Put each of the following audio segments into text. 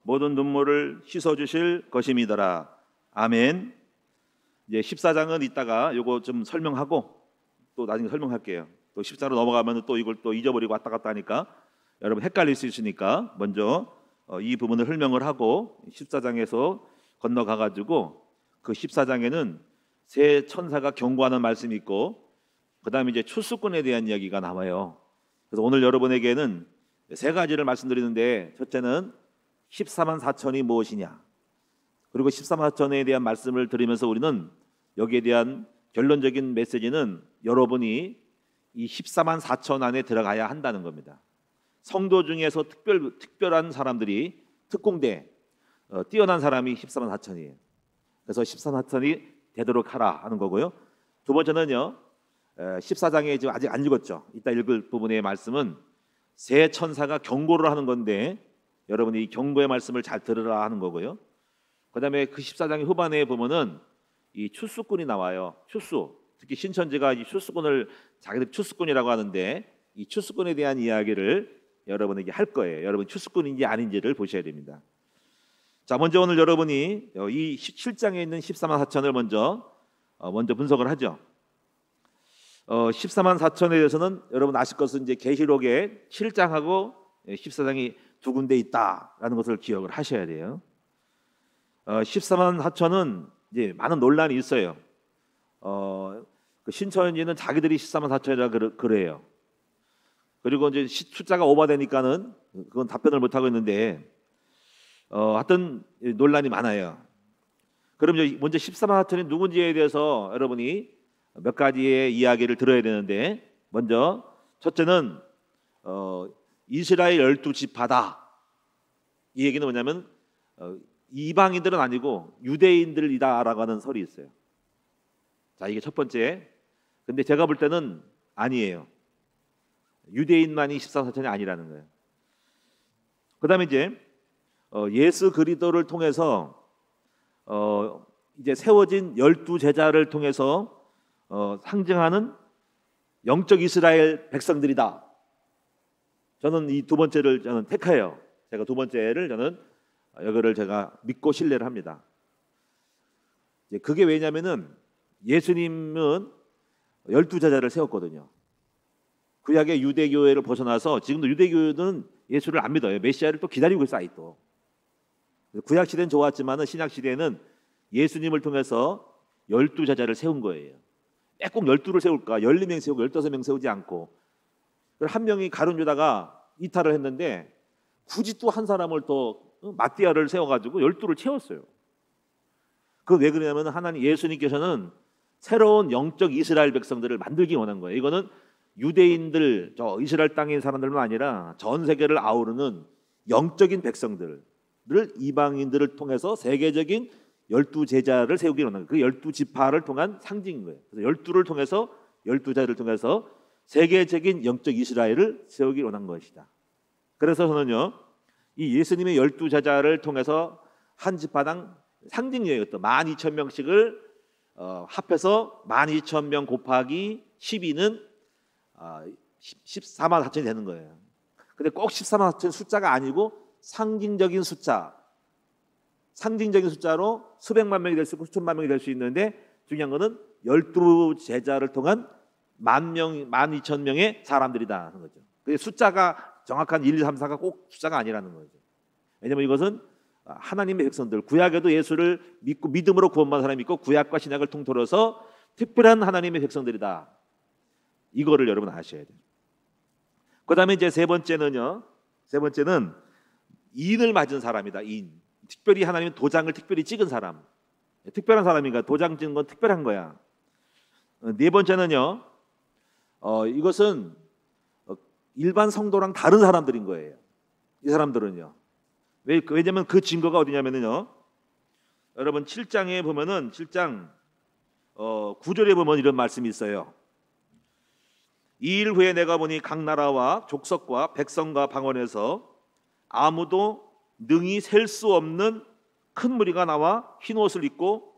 모든 눈물을 씻어주실 것임이더라. 아멘. 이제 14장은 이따가 요거 좀 설명하고 또 나중에 설명할게요. 또 14로 넘어가면 또 이걸 또 잊어버리고 왔다 갔다 하니까 여러분 헷갈릴 수 있으니까 먼저 이 부분을 설명을 하고 14장에서 건너가가지고 그 14장에는 새 천사가 경고하는 말씀이 있고 그 다음에 이제 추수꾼에 대한 이야기가 나와요. 그래서 오늘 여러분에게는 세 가지를 말씀드리는데, 첫째는 14만 4천이 무엇이냐, 그리고 14만 4천에 대한 말씀을 들으면서 우리는 여기에 대한 결론적인 메시지는 여러분이 이 14만 4천 안에 들어가야 한다는 겁니다. 성도 중에서 특별한 사람들이 특공대 뛰어난 사람이 14만 4천이에요. 그래서 14만 4천이 되도록 하라 하는 거고요. 두 번째는요, 14장에 지금 아직 안 읽었죠. 이따 읽을 부분의 말씀은 새 천사가 경고를 하는 건데 여러분이 이 경고의 말씀을 잘 들으라 하는 거고요. 그 다음에 그 14장의 후반에 보면은 이 추수꾼이 나와요. 특히 신천지가 이 추수꾼을 자기들 추수꾼이라고 하는데 이 추수꾼에 대한 이야기를 여러분에게 할 거예요. 여러분 추수꾼인지 아닌지를 보셔야 됩니다. 자, 먼저 오늘 여러분이 이 7장에 있는 14만 4천을 먼저 분석을 하죠. 14만 4천에 대해서는 여러분 아실 것은 이제 계시록에 7장하고 14장이 두 군데 있다라는 것을 기억을 하셔야 돼요. 14만 4천은 이제 많은 논란이 있어요. 그 신천지는 자기들이 14만 4천이라 그래요. 그리고 이제 숫자가 오버되니까는 그건 답변을 못 하고 있는데 하여튼 논란이 많아요. 그럼 이제 먼저 14만 4천이 누군지에 대해서 여러분이 몇 가지의 이야기를 들어야 되는데, 먼저 첫째는 이스라엘 12지파다. 이 얘기는 뭐냐면 이방인들은 아니고 유대인들이다라고 하는 설이 있어요. 자, 이게 첫 번째. 근데 제가 볼 때는 아니에요. 유대인만이 14만 4천이 아니라는 거예요. 그 다음에 이제 예수 그리스도를 통해서 이제 세워진 12제자를 통해서 상징하는 영적 이스라엘 백성들이다. 저는 이 두 번째를 저는 택해요. 제가 두 번째를 저는 여기를 제가 믿고 신뢰를 합니다. 그게 왜냐면은 예수님은 12제자를 세웠거든요. 구약의 유대교회를 벗어나서 지금도 유대교회는 예수를 안 믿어요. 메시아를 또 기다리고 있어 아직도. 구약 시대는 좋았지만은 신약 시대에는 예수님을 통해서 12제자를 세운 거예요. 왜 꼭 12를 세울까? 12명 세우고 15명 세우지 않고 한 명이 가룟 유다가 이탈을 했는데 굳이 또 한 사람을 또 마띠아를 세워가지고 12를 채웠어요. 그 왜 그러냐면 하나님 예수님께서는 새로운 영적 이스라엘 백성들을 만들기 원한 거예요. 이거는 유대인들, 저 이스라엘 땅인 사람들만 아니라 전 세계를 아우르는 영적인 백성들을 이방인들을 통해서 세계적인 12제자를 세우기 원한 거예요. 그 12지파를 통한 상징인 거예요. 그래서 12를 통해서 12제자를 통해서 세계적인 영적 이스라엘을 세우기 원한 것이다. 그래서 저는요, 이 예수님의 12제자를 통해서 한 지파당 상징이에요. 또 12,000명씩을 합해서 12,000명 곱하기 12는 14만 4천이 되는 거예요. 근데 꼭 14만 4천 숫자가 아니고 상징적인 숫자로 수백만 명이 될 수 있고 수천만 명이 될 수 있는데, 중요한 거는 12제자를 통한 12,000명의 사람들이다 하는 거죠. 그 숫자가 정확한 1, 2, 3, 4가 꼭 숫자가 아니라는 거죠. 왜냐하면 이것은 하나님의 백성들, 구약에도 예수를 믿고 믿음으로 구원받은 사람이 있고 구약과 신약을 통틀어서 특별한 하나님의 백성들이다. 이거를 여러분 아셔야 돼요. 그 다음에 이제 세 번째는 인을 맞은 사람이다. 인. 특별히 하나님의 도장을 특별히 찍은 사람. 특별한 사람인가? 도장 찍은 건 특별한 거야. 네 번째는요, 이것은 일반 성도랑 다른 사람들인 거예요. 이 사람들은요. 왜냐면 그 증거가 어디냐면요, 여러분 7장에 보면은 7장 9절에 보면 이런 말씀이 있어요. 이 일 후에 내가 보니 각 나라와 족속과 백성과 방언에서 아무도 능히 셀 수 없는 큰 무리가 나와 흰 옷을 입고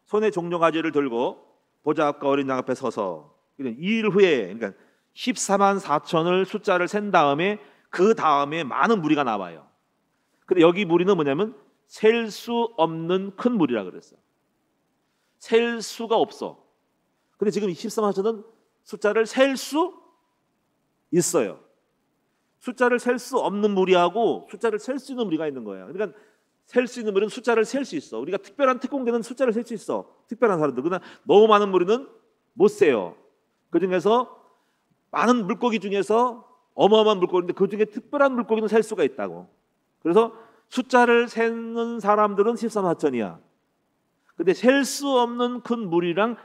손에 종려가지를 들고 보좌 앞과 어린 양 앞에 서서, 이 일 후에, 그러니까 14만 4천을 숫자를 센 다음에 그 다음에 많은 무리가 나와요. 근데 여기 무리는 뭐냐면 셀 수 없는 큰 무리라 그랬어. 셀 수가 없어. 근데 지금 13하천은 숫자를 셀 수 있어요. 숫자를 셀 수 없는 무리하고 숫자를 셀 수 있는 무리가 있는 거예요. 그러니까 셀 수 있는 무리는 숫자를 셀 수 있어. 우리가 특별한 특공대는 숫자를 셀 수 있어. 특별한 사람들. 그러나 너무 많은 무리는 못 세요. 그 중에서 많은 물고기 중에서 어마어마한 물고기인데 그 중에 특별한 물고기는 셀 수가 있다고. 그래서 숫자를 세는 사람들은 13하천이야. 근데 셀 수 없는 큰 무리랑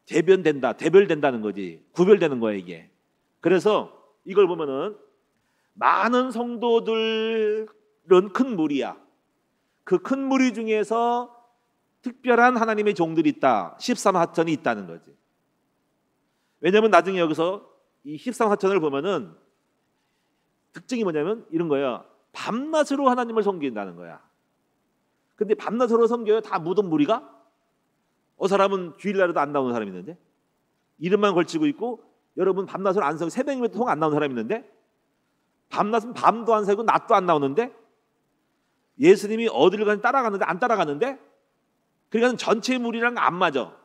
대별된다는 거지. 구별되는 거야 이게. 그래서 이걸 보면은 많은 성도들은 큰 무리야. 그 큰 무리 중에서 특별한 하나님의 종들이 있다. 13하천이 있다는 거지. 왜냐하면 나중에 여기서 이 13하천을 보면은 특징이 뭐냐면 이런 거야. 밤낮으로 하나님을 섬긴다는 거야. 근데 밤낮으로 섬겨요. 다 모든 무리가? 사람은 주일날에도 안 나오는 사람이 있는데, 이름만 걸치고 있고, 여러분 밤낮으로 안 섬겨 새벽이면 통 안 나오는 사람이 있는데, 밤낮은 밤도 안 새고 낮도 안 나오는데, 예수님이 어디를 가는지 따라가는데 안 따라가는데, 그러니까 전체 무리랑 안 맞아.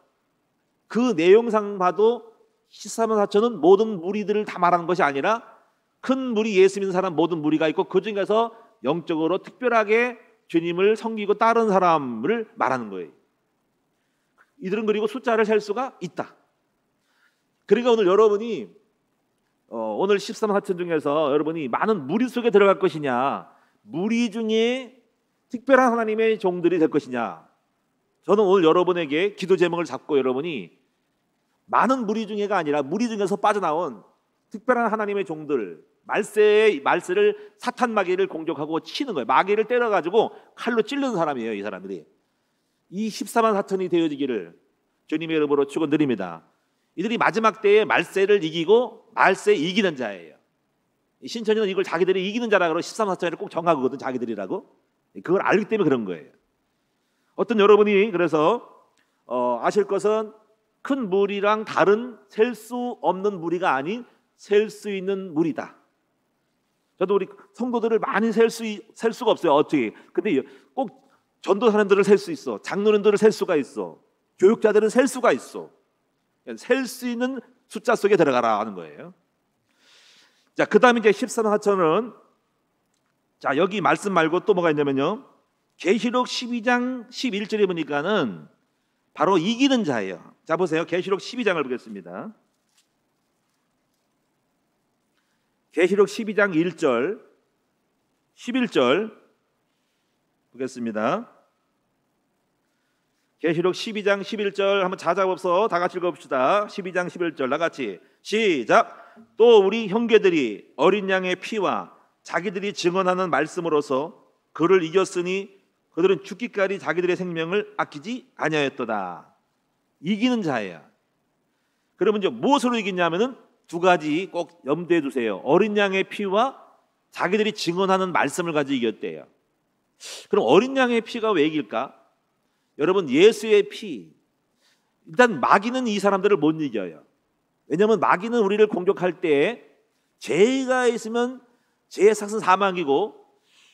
그 내용상 봐도 13하천은 모든 무리들을 다 말하는 것이 아니라 큰 무리, 예수 믿는 사람 모든 무리가 있고 그 중에서 영적으로 특별하게 주님을 섬기고 따르는 사람을 말하는 거예요. 이들은 그리고 숫자를 셀 수가 있다. 그러니까 오늘 여러분이 오늘 13하천 중에서 여러분이 많은 무리 속에 들어갈 것이냐, 무리 중에 특별한 하나님의 종들이 될 것이냐. 저는 오늘 여러분에게 기도 제목을 잡고 여러분이 많은 무리 중에가 아니라 무리 중에서 빠져나온 특별한 하나님의 종들, 말세를 사탄 마귀를 공격하고 치는 거예요. 마귀를 때려가지고 칼로 찌르는 사람이에요. 이 사람들이. 이 14만 4천이 되어지기를 주님의 이름으로 축원드립니다. 이들이 마지막 때에 말세를 이기고 말세 이기는 자예요. 신천지는 이걸 자기들이 이기는 자라고 13만 4천을 꼭 정하거든. 자기들이라고. 그걸 알기 때문에 그런 거예요. 어떤 여러분이 그래서 아실 것은 큰 무리랑 다른 셀 수 없는 무리가 아닌 셀 수 있는 무리다. 저도 우리 성도들을 많이 셀 수가 없어요. 어떻게? 근데 꼭 전도사님들을 셀 수 있어. 장로님들을 셀 수가 있어. 교육자들은 셀 수가 있어. 셀 수 있는 숫자 속에 들어가라 하는 거예요. 자, 그다음에 이제 13하천은 자, 여기 말씀 말고 또 뭐가 있냐면요. 계시록 12장 11절에 보니까는 바로 이기는 자예요. 자, 보세요. 계시록 12장을 보겠습니다. 계시록 12장 1절 11절 보겠습니다. 계시록 12장 11절 한번 찾아봅서 다 같이 읽어봅시다. 12장 11절 다 같이 시작. 또 우리 형제들이 어린 양의 피와 자기들이 증언하는 말씀으로서 그를 이겼으니 그들은 죽기까지 자기들의 생명을 아끼지 아니하였도다. 이기는 자예요. 그러면 이제 무엇으로 이기냐면은 두 가지 꼭 염두에 두세요. 어린 양의 피와 자기들이 증언하는 말씀을 가지고 이겼대요. 그럼 어린 양의 피가 왜 이길까? 여러분, 예수의 피. 일단 마귀는 이 사람들을 못 이겨요. 왜냐하면 마귀는 우리를 공격할 때 죄가 있으면 죄의 삭은 사망이고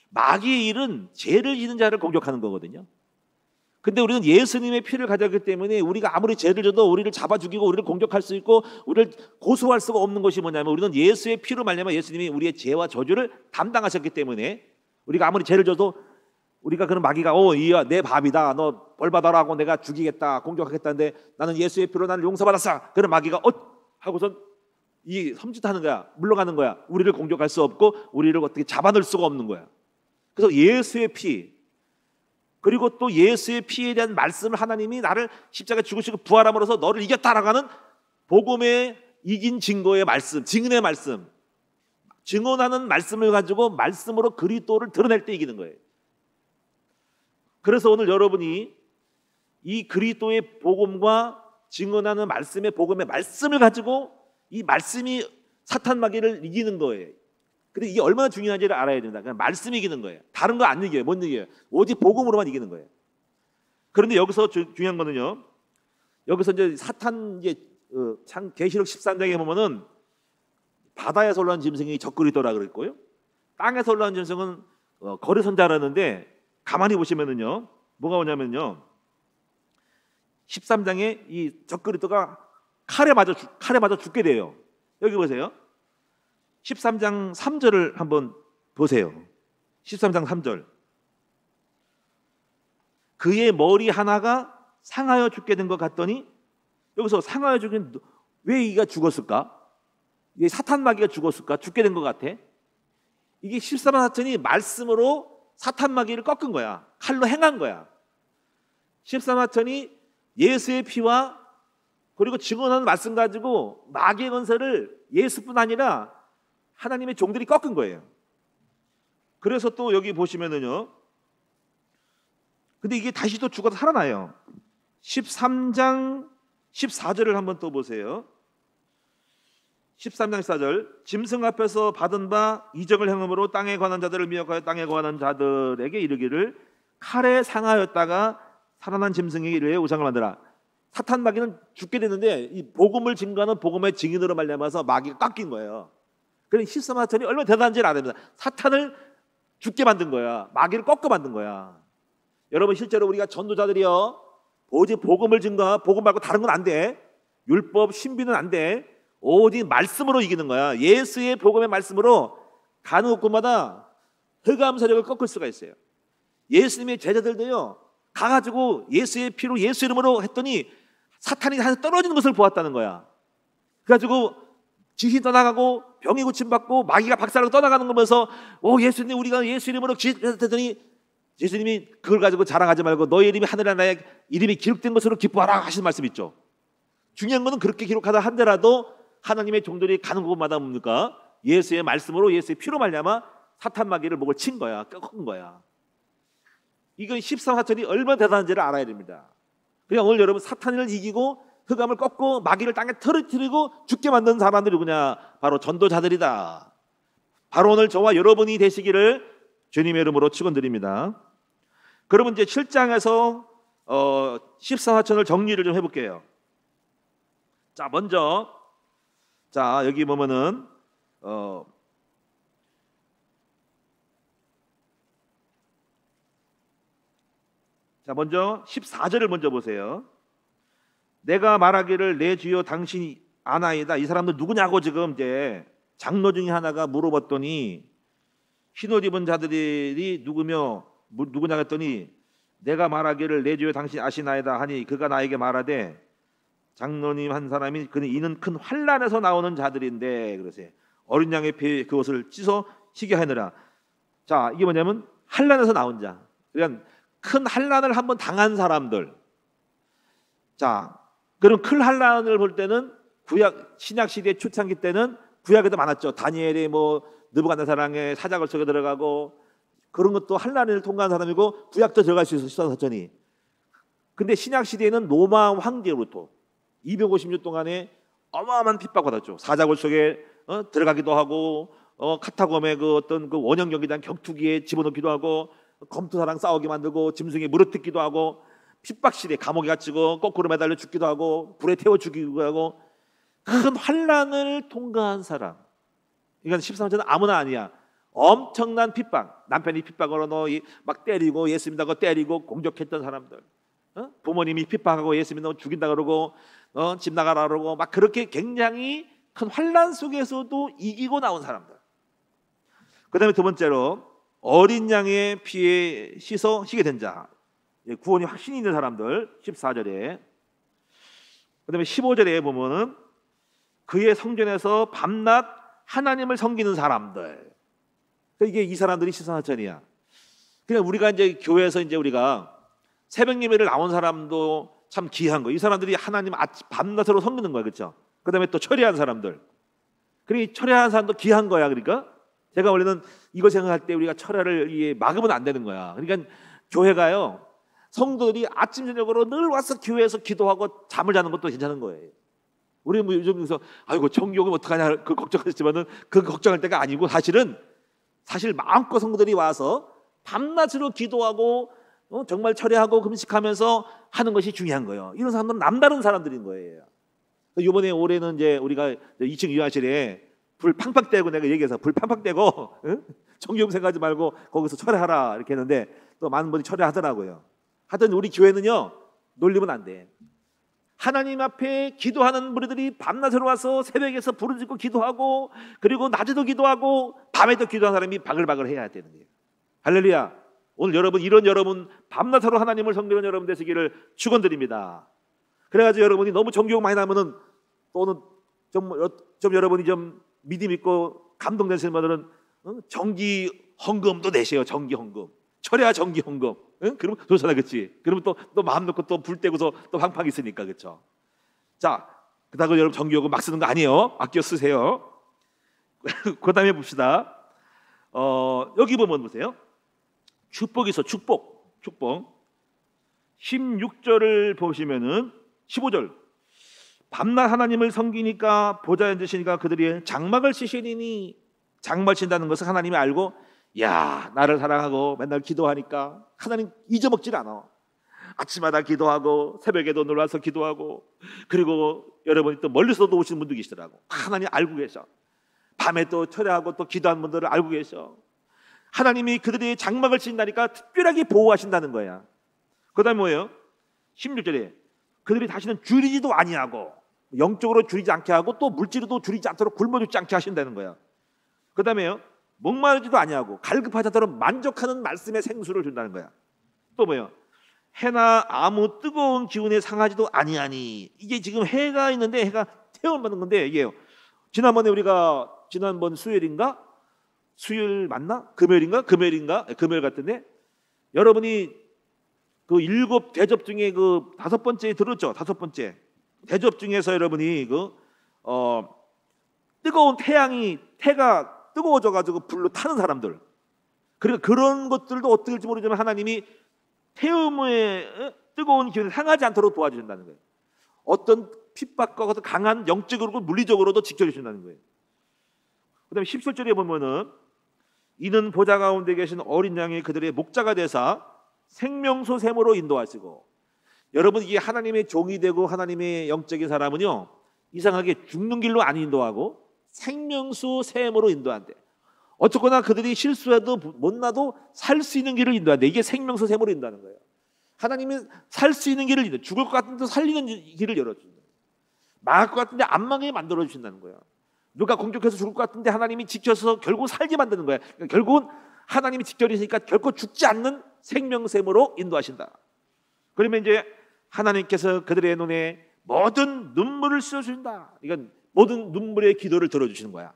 마귀의 일은 죄를 지는 자를 공격하는 거거든요. 근데 우리는 예수님의 피를 가졌기 때문에 우리가 아무리 죄를 져도 우리를 잡아 죽이고 우리를 공격할 수 있고 우리를 고소할 수가 없는 것이 뭐냐면 우리는 예수의 피로 말미암아 예수님이 우리의 죄와 저주를 담당하셨기 때문에 우리가 아무리 죄를 져도 우리가 그런 마귀가 이야 내 밥이다 너 벌 받아라 하고 내가 죽이겠다 공격하겠다는데 나는 예수의 피로 나를 용서받았어. 그런 마귀가 하고선 이 섬짓하는 거야. 물러가는 거야. 우리를 공격할 수 없고 우리를 어떻게 잡아낼 수가 없는 거야. 그래서 예수의 피 그리고 또 예수의 피에 대한 말씀을 하나님이 나를 십자가에 죽으시고 부활함으로써 너를 이겼다라고 하는 복음의 이긴 증거의 말씀, 증인의 말씀, 증언하는 말씀을 가지고 말씀으로 그리스도를 드러낼 때 이기는 거예요. 그래서 오늘 여러분이 이 그리스도의 복음과 증언하는 말씀의 복음의 말씀을 가지고 이 말씀이 사탄 마귀를 이기는 거예요. 근데 이게 얼마나 중요한지를 알아야 된다. 그냥 말씀이 이기는 거예요. 다른 거 안 이겨요. 못 이겨요. 오직 복음으로만 이기는 거예요. 그런데 여기서 중요한 거는요. 여기서 이제 사탄 계시록 13장에 보면은 바다에서 올라온 짐승이 적그리스도라 그랬고요. 땅에서 올라온 짐승은 거리선자라는데 가만히 보시면은요 뭐가 오냐면요 13장에 이 적그리스도가 칼에 맞아 죽게 돼요. 여기 보세요. 13장 3절을 한번 보세요. 13장 3절. 그의 머리 하나가 상하여 죽게 된 것 같더니, 여기서 상하여 죽은 왜 이가 죽었을까? 이게 사탄 마귀가 죽었을까? 죽게 된 것 같아. 이게 14만 4천이 말씀으로 사탄 마귀를 꺾은 거야. 칼로 행한 거야. 14만 4천이 예수의 피와 그리고 증언하는 말씀 가지고 마귀의 권세를 예수뿐 아니라 하나님의 종들이 꺾은 거예요. 그래서 또 여기 보시면은요, 근데 이게 다시 또 죽어서 살아나요. 13장 14절을 한번 또 보세요. 13장 14절. 짐승 앞에서 받은 바 이적을 행함으로 땅에 관한 자들을 미혹하여 땅에 관한 자들에게 이르기를 칼에 상하였다가 살아난 짐승에게 이르되 우상을 만들라. 사탄 마귀는 죽게 됐는데 이 복음을 증거하는 복음의 증인으로 말미암아서 마귀가 깎인 거예요. 그러니 14만 4천이 얼마나 대단한지를 알아야 됩니다. 사탄을 죽게 만든 거야. 마귀를 꺾어 만든 거야. 여러분 실제로 우리가 전도자들이요, 오직 복음을 증거하고 복음 말고 다른 건 안 돼. 율법 신비는 안 돼. 오직 말씀으로 이기는 거야. 예수의 복음의 말씀으로 가는 곳마다 흑암 세력을 꺾을 수가 있어요. 예수님의 제자들도요 가가지고 예수의 피로 예수 이름으로 했더니 사탄이 하늘에서 떨어지는 것을 보았다는 거야. 그래가지고 지시 떠나가고 병이 고침받고 마귀가 박살나고 떠나가는 거 보면서 예수님 우리가 예수 이름으로 했더니 예수님이 그걸 가지고 자랑하지 말고 너의 이름이 하늘에 나의 이름이 기록된 것으로 기뻐하라 하시는 말씀 있죠. 중요한 것은 그렇게 기록하다 한데라도 하나님의 종들이 가는 곳마다 뭡니까? 예수의 말씀으로 예수의 피로 말미암아 사탄 마귀를 목을 친 거야. 꺾은 거야. 이건 14사천이 얼마나 대단한지를 알아야 됩니다. 그냥 오늘 여러분 사탄을 이기고 흑암을 꺾고 마귀를 땅에 터뜨리고 죽게 만든 사람들이 누구냐? 바로 전도자들이다. 바로 오늘 저와 여러분이 되시기를 주님의 이름으로 축원드립니다. 그러면 이제 7장에서 14사천을 정리를 좀 해볼게요. 자, 먼저 여기 보면은 먼저 14절을 먼저 보세요. 내가 말하기를 내 주여 당신이 아나이다. 이 사람들 누구냐고 지금 이제 장로 중에 하나가 물어봤더니 흰옷 입은 자들이 누구냐 했더니 내가 말하기를 내 주여 당신이 아시나이다 하니 그가 나에게 말하되 장로님 한 사람이 이는 큰 환난에서 나오는 자들인데 그러세요. 어린 양의 피 그것을 찢어 희게 하느라. 자, 이게 뭐냐면 환난에서 나온 자. 그러니까 큰 환난을 한번 당한 사람들. 자, 그럼 큰 환난을 볼 때는 구약 신약 시대 초창기 때는 구약에도 많았죠. 다니엘이 느부갓네살의 사자굴 속에 들어가고 그런 것도 환난을 통과한 사람이고 구약도 들어갈 수 있었어 사천이. 근데 신약 시대에는 로마 황제로부터 250년 동안에 어마어마한 핍박받았죠. 사자굴 속에 들어가기도 하고 카타콤의 그 어떤 그 원형 경기장 격투기에 집어넣기도 하고 검투사랑 싸우게 만들고 짐승에 물어뜯기도 하고 핍박 시대 감옥에 갇히고 거꾸로 매달려 죽기도 하고 불에 태워 죽이기도 하고 큰 환난을 통과한 사람. 그러니까 13절은 아무나 아니야. 엄청난 핍박. 남편이 핍박으로 막 때리고 예수 믿다고 때리고 공격했던 사람들. 부모님이 핍박하고 예수 믿다고 죽인다 그러고 집 나가라 그러고 막 그렇게 굉장히 큰 환난 속에서도 이기고 나온 사람들. 그 다음에 두 번째로 어린 양의 피에 씻어 희게 된 자. 구원이 확신이 있는 사람들. 14절에. 그 다음에 15절에 보면은 그의 성전에서 밤낮 하나님을 섬기는 사람들. 이게 이 사람들이 14사천이야. 그냥 우리가 이제 교회에서 이제 우리가 새벽 예배를 나온 사람도 참 귀한 거. 이 사람들이 하나님 밤낮으로 섬기는 거야, 그렇죠? 그다음에 또 철회한 사람들. 그러니 철회한 사람도 귀한 거야, 그러니까. 제가 원래는 이거 생각할 때 우리가 철회를 막으면 안 되는 거야. 그러니까 교회가요, 성도들이 아침 저녁으로 늘 와서 교회에서 기도하고 잠을 자는 것도 괜찮은 거예요. 우리 요즘 그래서 아이고 정교금 어떡하냐 그 걱정했지만은 그 걱정할 때가 아니고 사실 마음껏 성도들이 와서 밤낮으로 기도하고 정말 철회하고 금식하면서 하는 것이 중요한 거예요. 이런 사람들은 남다른 사람들인 거예요. 이번에 올해는 이제 우리가 2층 유아실에 불 팡팡 떼고, 내가 얘기해서 불 팡팡 떼고 정기용 생각하지 말고 거기서 철회하라 이렇게 했는데 또 많은 분이 철회하더라고요. 하여튼 우리 교회는요, 놀리면 안 돼. 하나님 앞에 기도하는 무리들이 밤낮으로 와서 새벽에서 부르짖고 기도하고, 그리고 낮에도 기도하고 밤에도 기도하는 사람이 바글바글 해야 되는 거예요. 할렐루야. 오늘 여러분 밤낮으로 하나님을 섬기는 여러분 되시기를 축원드립니다. 그래가지고 여러분이 너무 정교육 많이 나면은 또는 좀 여러분이 좀 믿음 있고 감동되시는 분들은 정기 헌금도 내세요. 정기 헌금. 철야 정기 헌금. 응? 그러면 좋잖아, 그렇지? 그러면 또 마음 놓고 또 불 떼고서 또 팡팡 있으니까, 그렇죠? 자, 그다음에 여러분 정기 헌금 막 쓰는 거 아니에요. 아껴 쓰세요. 그다음에 봅시다. 여기 보세요. 축복이 있어. 축복. 16절을 보시면은 15절. 밤낮 하나님을 섬기니까 보좌에 앉으시니까 그들이 장막을 치시리니, 장막을 친다는 것을 하나님이 알고, 야, 나를 사랑하고 맨날 기도하니까 하나님 잊어먹질 않아. 아침마다 기도하고 새벽에도 놀라서 기도하고, 그리고 여러분이 또 멀리서도 오시는 분도 계시더라고. 하나님 알고 계셔. 밤에 또 철야하고 또 기도하는 분들을 알고 계셔. 하나님이 그들이 장막을 친다니까 특별하게 보호하신다는 거야. 그 다음에 뭐예요? 16절에 그들이 다시는 줄이지도 아니하고, 영적으로 줄이지 않게 하고 또 물질로도 줄이지 않도록 굶어 죽지 않게 하신다는 거야. 그 다음에요, 목마르지도 아니하고 갈급하지 않도록 만족하는 말씀의 생수를 준다는 거야. 또 뭐예요? 해나 아무 뜨거운 기운에 상하지도 아니하니. 이게 지금 해가 있는데 해가 태움 받는 건데, 이게요, 지난번 수요일 맞나? 금요일 같은데, 여러분이 그 7 대접 중에 그 5번째 들었죠? 5번째 대접 중에서 여러분이 뜨거운 태가 뜨거워져 가지고 불로 타는 사람들, 그러니까 그런 것들도 어떻게 될지 모르지만 하나님이 태음의 뜨거운 기운이 상하지 않도록 도와주신다는 거예요. 어떤 핍박과 어떤 강한 영적으로도 물리적으로도 지켜주신다는 거예요. 그 다음에 17절에 보면은 이는 보좌 가운데 계신 어린 양이 그들의 목자가 되사 생명수 샘으로 인도하시고. 여러분, 이게 하나님의 종이 되고 하나님의 영적인 사람은요, 이상하게 죽는 길로 안 인도하고 생명수 샘으로 인도한대. 어쨌거나 그들이 실수해도 못나도 살 수 있는 길을 인도한대. 이게 생명수 샘으로 인도하는 거예요. 하나님이 살 수 있는 길을 죽을 것 같은데 살리는 길을 열어준다. 망할 것 같은데 안 망하게 만들어 주신다는 거예요. 누가 공격해서 죽을 것 같은데 하나님이 지켜서 결국 살게 만드는 거예요. 그러니까 결국은 하나님이 지켜주시니까 결코 죽지 않는 생명샘으로 인도하신다. 그러면 이제 하나님께서 그들의 눈에 모든 눈물을 씻어주신다. 이건 모든 눈물의 기도를 들어주시는 거야.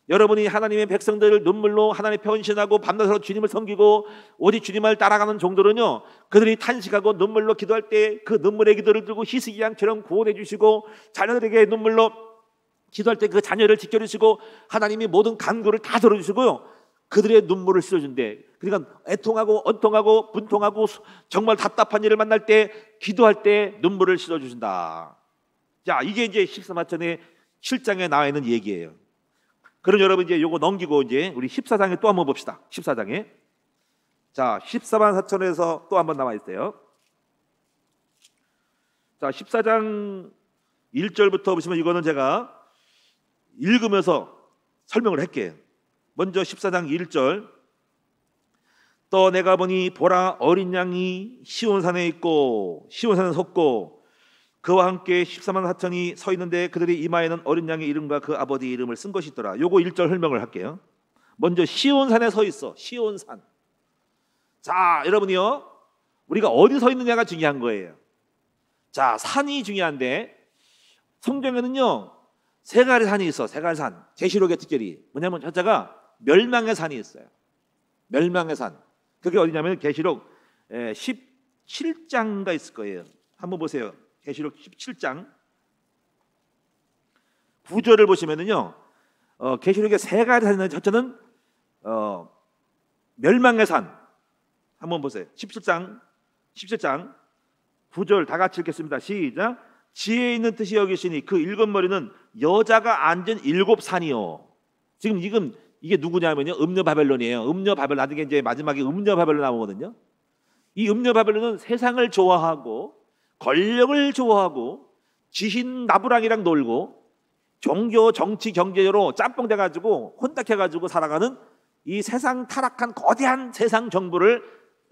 여러분이 하나님의 백성들을 눈물로 하나님 편신하고 밤낮으로 주님을 섬기고 오직 주님을 따라가는 종들은요, 그들이 탄식하고 눈물로 기도할 때 그 눈물의 기도를 들고 희석양처럼 구원해 주시고, 자녀들에게 눈물로 기도할 때 그 자녀를 지켜주시고 하나님이 모든 간구를 다 들어주시고요, 그들의 눈물을 씻어준대. 그러니까 애통하고 언통하고 분통하고 정말 답답한 일을 만날 때 기도할 때 눈물을 씻어주신다. 자, 이게 이제 13하천의 7장에 나와 있는 얘기예요. 그럼 여러분 이제 요거 넘기고 이제 우리 14장에 또 한번 봅시다. 14장에. 자, 14만 4천에서 또 한번 나와 있어요. 자, 14장 1절부터 보시면 이거는 제가 읽으면서 설명을 할게요. 먼저 14장 1절. 또 내가 보니 보라, 어린 양이 시온산에 있고 시온산에 섰고 그와 함께 14만 4천이 서 있는데 그들의 이마에는 어린 양의 이름과 그 아버지 이름을 쓴 것이 있더라. 요거 1절 설명을 할게요. 먼저 시온산에 서 있어. 시온산. 자, 여러분이요, 우리가 어디 서 있느냐가 중요한 거예요. 자, 산이 중요한데 성경에는요, 세 가지 산이 있어. 세 가지 산. 계시록의 특별히 뭐냐면 첫째가 멸망의 산이 있어요. 멸망의 산. 그게 어디냐면 계시록 17장가 있을 거예요. 한번 보세요. 계시록 17장 9절을 보시면은요, 계시록에 세 가지 산이 있는데 첫째는 멸망의 산. 한번 보세요. 17장 9절 다 같이 읽겠습니다. 시작. 지혜 있는 뜻이 여기시니 그 일곱 머리는 여자가 앉은 7산이요. 지금 이게 누구냐면요, 음녀 바벨론이에요. 음녀 바벨론. 나중에 이제 마지막에 음녀 바벨론 나오거든요. 이 음녀 바벨론은 세상을 좋아하고 권력을 좋아하고 지신 나부랑이랑 놀고 종교, 정치, 경제로 짬뽕 돼가지고 혼탁해가지고 살아가는 이 세상 타락한 거대한 세상 정부를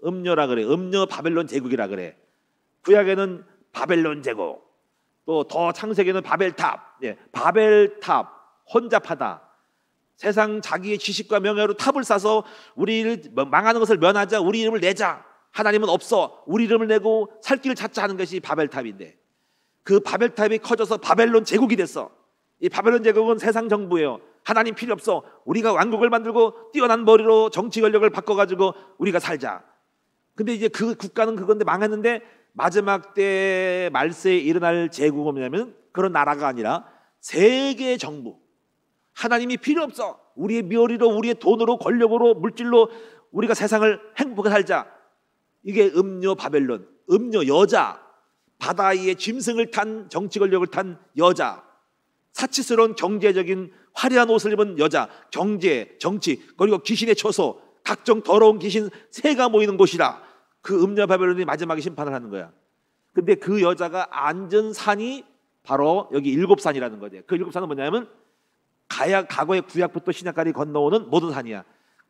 음녀라 그래. 음녀 바벨론 제국이라 그래. 구약에는 바벨론 제국, 또 더 창세기에는 바벨탑. 예, 바벨탑, 혼잡하다. 세상 자기의 지식과 명예로 탑을 쌓아서 우리를 망하는 것을 면하자, 우리 이름을 내자. 하나님은 없어, 우리 이름을 내고 살 길을 찾자 하는 것이 바벨탑인데, 그 바벨탑이 커져서 바벨론 제국이 됐어. 이 바벨론 제국은 세상 정부예요. 하나님 필요 없어, 우리가 왕국을 만들고 뛰어난 머리로 정치 권력을 바꿔가지고 우리가 살자. 근데 이제 그 국가는 그건데 망했는데, 마지막 때 말세에 일어날 제국은 뭐냐면 그런 나라가 아니라 세계 정부. 하나님이 필요 없어, 우리의 묘리로, 우리의 돈으로, 권력으로, 물질로 우리가 세상을 행복하게 살자. 이게 음녀 바벨론. 음녀, 여자, 바다 위에 짐승을 탄, 정치 권력을 탄 여자, 사치스러운 경제적인 화려한 옷을 입은 여자, 경제, 정치, 그리고 귀신의 처소, 각종 더러운 귀신 새가 모이는 곳이라. 그 음녀 바벨론이 마지막에 심판을 하는 거야. 근데 그 여자가 앉은 산이 바로 여기 일곱 산이라는 거죠. 그 일곱 산은 뭐냐면 과거의 구약부터 신약까지 건너오는 모든 산이야.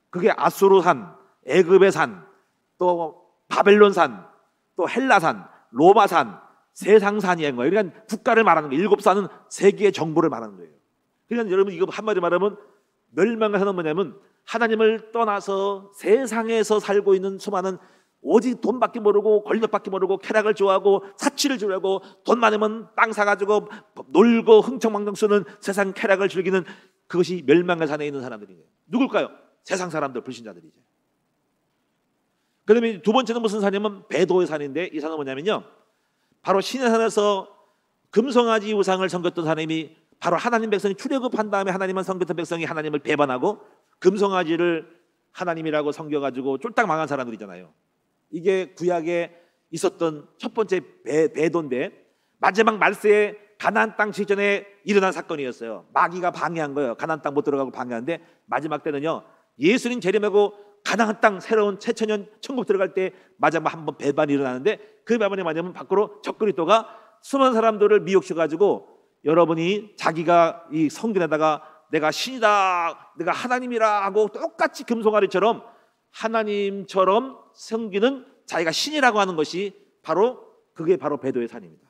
그게 아수르산, 애굽의 산, 또 바벨론산, 또 헬라산, 로마산, 세상산이인 거예요. 그러니까 국가를 말하는 거예요. 일곱 산은 세계의 정보를 말하는 거예요. 그러니까 여러분, 이거 한마디 말하면 멸망의 산은 뭐냐면 하나님을 떠나서 세상에서 살고 있는 수많은, 오직 돈밖에 모르고 권력밖에 모르고 쾌락을 좋아하고 사치를 좋아하고 돈 많으면 땅 사가지고 놀고 흥청망청 쓰는 세상 쾌락을 즐기는, 그것이 멸망의 산에 있는 사람들이에요. 누굴까요? 세상 사람들, 불신자들이죠. 그다음에 두 번째는 무슨 산이냐면 배도의 산인데, 이 산은 뭐냐면요, 바로 신의 산에서 금송아지 우상을 섬겼던 사람이, 바로 하나님 백성이 출애굽한 다음에 하나님만 섬겼던 백성이 하나님을 배반하고 금송아지를 하나님이라고 섬겨가지고 쫄딱 망한 사람들이잖아요. 이게 구약에 있었던 첫 번째 배도인데, 마지막 말세에 가나안 땅 직전에 일어난 사건이었어요. 마귀가 방해한 거예요. 가나안 땅 못 들어가고 방해하는데, 마지막 때는요, 예수님 재림하고 가나안 땅 새로운 새천년 천국 들어갈 때 마지막 한번 배반이 일어나는데, 그 배반이 뭐냐면 밖으로 적그리스도가 수많은 사람들을 미혹시켜가지고, 여러분이 자기가 이 성전에다가 내가 신이다, 내가 하나님이라 하고 똑같이 금송아리처럼 하나님처럼 섬기는, 자기가 신이라고 하는 것이 그게 바로 배도의 산입니다.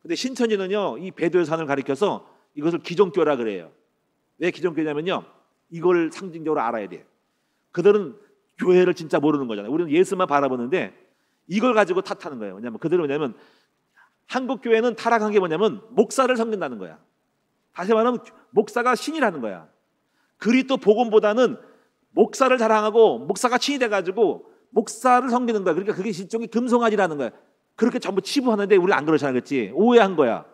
근데 신천지는요, 이 배도의 산을 가리켜서 이것을 기존교라 그래요. 왜 기존교냐면요, 이걸 상징적으로 알아야 돼요. 그들은 교회를 진짜 모르는 거잖아요. 우리는 예수만 바라보는데 이걸 가지고 탓하는 거예요. 그들은 한국 교회는 타락한 게 뭐냐면 목사를 섬긴다는 거야. 다시 말하면 목사가 신이라는 거야. 그리스도 복음보다는 목사를 자랑하고 목사가 신이 돼가지고 목사를 섬기는 거야. 그러니까 그게 일종의 금송아지라는 거야. 그렇게 전부 치부하는데 우리 안 그렇잖아, 그렇지? 오해한 거야.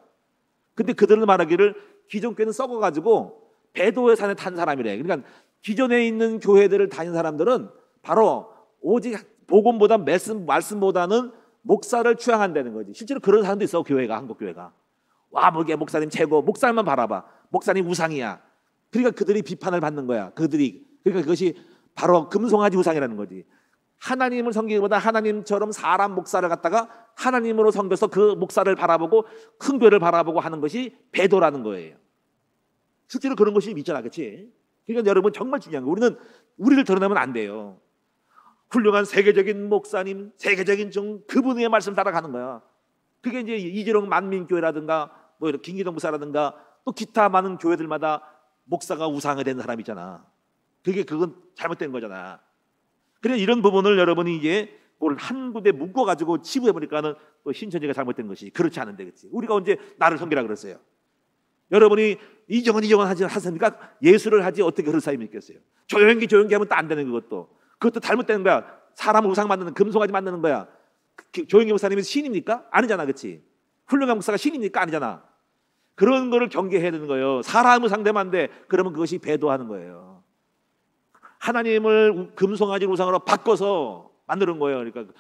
근데 그들은 말하기를 기존 교회는 썩어가지고 배도의 산에 탄 사람이래. 그러니까 기존에 있는 교회들을 다닌 사람들은 바로 오직 복음보다 말씀보다는 목사를 추앙한다는 거지. 실제로 그런 사람도 있어, 교회가, 한국 교회가. 와, 목사님 최고, 목사님만 바라봐, 목사님 우상이야. 그러니까 그들이 비판을 받는 거야. 그러니까 그것이 바로 금송아지 우상이라는 거지. 하나님을 섬기기보다 하나님처럼 사람 목사를 갖다가 하나님으로 섬겨서 그 목사를 바라보고 큰 교회를 바라보고 하는 것이 배도라는 거예요. 실제로 그런 것이 있잖아, 그렇지? 그러니까 여러분, 정말 중요한 거, 우리를 드러내면 안 돼요. 훌륭한 세계적인 목사님, 세계적인 그분의 말씀 따라가는 거야. 그게 이제 이재용 만민교회라든가 뭐 이런 김기동 목사라든가 또 기타 많은 교회들마다 목사가 우상이 된 사람이 있잖아. 그건 잘못된 거잖아. 그래, 이런 부분을 여러분이 이제 그걸 한 군데 묶어가지고 치부해보니까는 또 신천지가 잘못된 것이, 그렇지 않은데, 그렇지? 우리가 언제 나를 섬기라 그랬어요? 여러분이 이정은 하지 하십니까? 예수를 하지 어떻게 그럴 사람이 있겠어요? 조용히 하면 또 안 되는 그것도 잘못된 거야. 사람 우상 만드는, 금송아지 만드는 거야. 조용히 목사님이 신입니까? 아니잖아, 그렇지? 훌륭한 목사가 신입니까? 아니잖아. 그런 거를 경계해야 되는 거예요. 사람을 상대면 안 돼. 그러면 그것이 배도하는 거예요. 하나님을 금송아지 우상으로 바꿔서 만드는 거예요.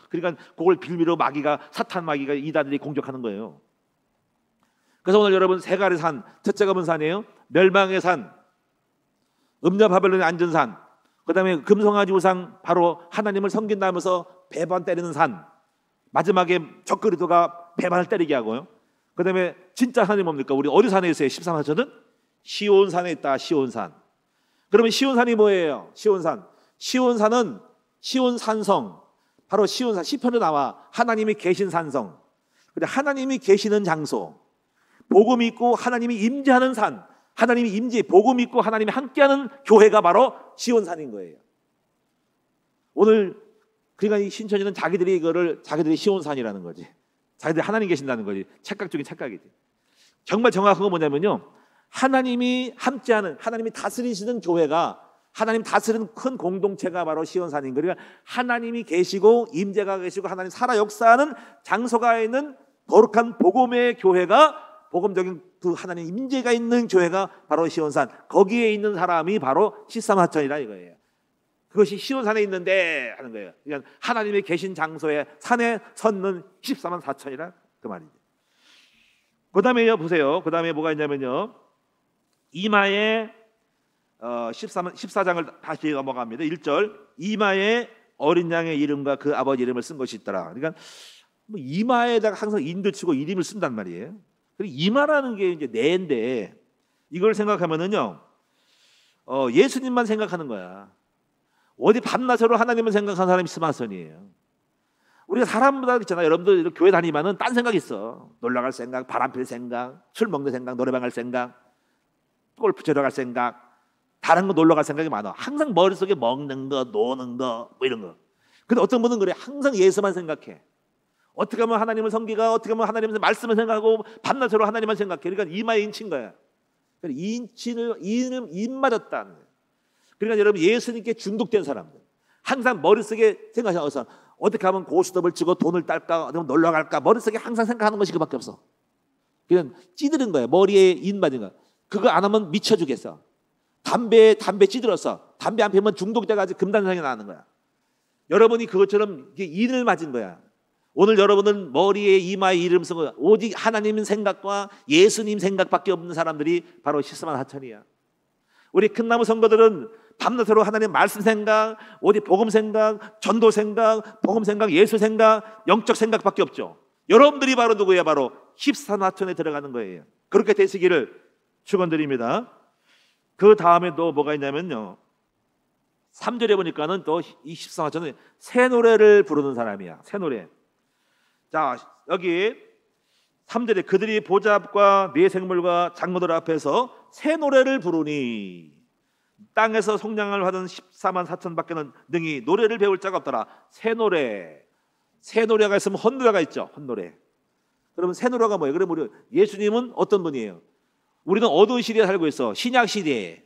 그러니까 그걸 빌미로 사탄 마귀가, 이단들이 공격하는 거예요. 그래서 오늘 여러분, 세 가지 산, 첫째가 뭔 산이에요? 멸망의 산, 음녀 바벨론의 앉은 산, 그 다음에 금송아지 우상, 바로 하나님을 섬긴다면서 배반 때리는 산, 마지막에 적그리스도가 배반을 때리게 하고요. 그다음에 진짜 산이 뭡니까? 우리 어디 산에 있어요? 13하천은 시온산에 있다. 시온산. 그러면 시온산이 뭐예요? 시온산. 시온산은 시온산성. 바로 시온산. 시편에 나와 하나님이 계신 산성. 근데 하나님이 계시는 장소. 복음이 있고 하나님이 임재하는 산. 하나님이 임재, 복음이 있고 하나님이 함께하는 교회가 바로 시온산인 거예요. 오늘 그러니까 이 신천지는 자기들이 이거를 자기들이 시온산이라는 거지. 자기들이 하나님 계신다는 거지. 착각 중에 착각이지. 정말 정확한 건 뭐냐면요, 하나님이 함께하는, 하나님이 다스리시는 교회가, 하나님 다스리는 큰 공동체가 바로 시온산인 거예요. 그러니까 하나님이 계시고 임재가 계시고 하나님 살아 역사하는 장소가 있는 거룩한 복음의 교회가, 복음적인 그 하나님 임재가 있는 교회가 바로 시온산. 거기에 있는 사람이 바로 13하천이라 이거예요. 그것이 시온산에 있는데 하는 거예요. 그러니까 하나님이 계신 장소에 산에 섰는 14만 4천이라 그 말이죠. 그 다음에요, 보세요. 그 다음에 뭐가 있냐면요, 이마에 14장을 다시 넘어갑니다. 1절, 이마에 어린 양의 이름과 그 아버지 이름을 쓴 것이 있더라. 그러니까 뭐 이마에다가 항상 인도 치고 이름을 쓴단 말이에요. 그리고 이마라는 게 이제 내인데, 이걸 생각하면은요, 예수님만 생각하는 거야. 어디 밤낮으로 하나님을 생각하는 사람이 스마선이에요. 우리가 사람마다 있잖아요. 여러분들 교회 다니면은 딴 생각 있어. 놀러 갈 생각, 바람 필 생각, 술 먹는 생각, 노래방 갈 생각, 골프 치러 갈 생각, 다른 거 놀러 갈 생각이 많아. 항상 머릿속에 먹는 거, 노는 거, 뭐 이런 거. 근데 어떤 분은 그래. 항상 예수만 생각해. 어떻게 하면 하나님을 섬기가, 어떻게 하면 하나님의 말씀을 생각하고 밤낮으로 하나님만 생각해. 그러니까 이마에 인친 거야. 그러니까 인 맞았다는 거예요. 그러니까 여러분, 예수님께 중독된 사람들, 항상 머릿속에 생각하셔서 어떻게 하면 고스톱을 치고 돈을 딸까, 어디 놀러 갈까, 머릿속에 항상 생각하는 것이 그밖에 없어. 그냥 찌드는 거야. 머리에 인 맞은 거야. 그거 안 하면 미쳐 죽겠어. 담배 찌들었어. 담배 안 피우면 중독돼가지고 금단상이 나는 거야. 여러분이 그것처럼 인을 맞은 거야. 오늘 여러분은 머리에 이마에 이름 쓰고 오직 하나님 생각과 예수님 생각밖에 없는 사람들이 바로 14만 4천이야. 우리 큰나무 성도들은 밤낮으로 하나님 말씀 생각, 어디 복음 생각, 전도 생각, 복음 생각, 예수 생각, 영적 생각밖에 없죠. 여러분들이 바로 누구예요? 바로 14만천에 들어가는 거예요. 그렇게 되시기를 축원드립니다. 그 다음에 또 뭐가 있냐면요, 3절에 보니까는 또 이 14만천은 새 노래를 부르는 사람이야. 새 노래. 자, 여기 3절에 그들이 보좌 앞과 네 생물과 장로들 앞에서 새 노래를 부르니 땅에서 속량을 하던 14만 4천밖에는 능히 노래를 배울 자가 없더라. 새 노래. 새 노래가 있으면 헛노래가 있죠. 헛노래. 그러면 새 노래가 뭐예요? 그러면 우리 예수님은 어떤 분이에요? 우리는 어두운 시대에 살고 있어. 신약 시대에.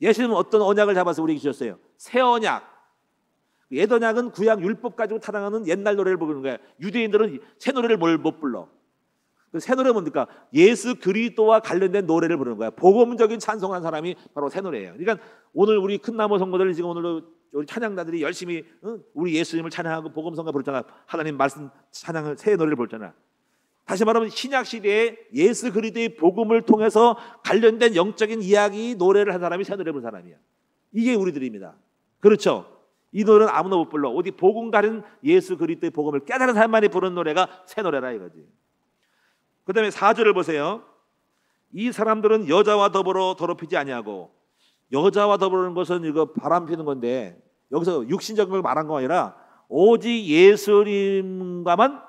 예수님은 어떤 언약을 잡아서 우리에게 주셨어요? 새 언약. 옛 언약은 구약 율법 가지고 타당하는 옛날 노래를 부르는 거야. 유대인들은 새 노래를 못 불러. 새 노래 뭡니까? 예수 그리스도와 관련된 노래를 부르는 거야. 복음적인 찬송하는 사람이 바로 새 노래예요. 그러니까 오늘 우리 큰나무 성도들 지금 오늘 우리 찬양가들이 열심히 우리 예수님을 찬양하고 복음성가 부르잖아. 하나님 말씀 찬양을 새 노래를 부르잖아. 다시 말하면 신약 시대에 예수 그리스도의 복음을 통해서 관련된 영적인 이야기 노래를 한 사람이 새 노래 부르는 사람이야. 이게 우리들입니다. 그렇죠? 이 노래는 아무나 못 불러. 어디 복음 가른 예수 그리스도의 복음을 깨달은 사람만이 부르는 노래가 새 노래라 이거지. 그 다음에 4절을 보세요. 이 사람들은 여자와 더불어 더럽히지 아니하고, 여자와 더불어는 것은 이거 바람 피는 건데 여기서 육신적인 걸 말한 거 아니라 오직 예수님과만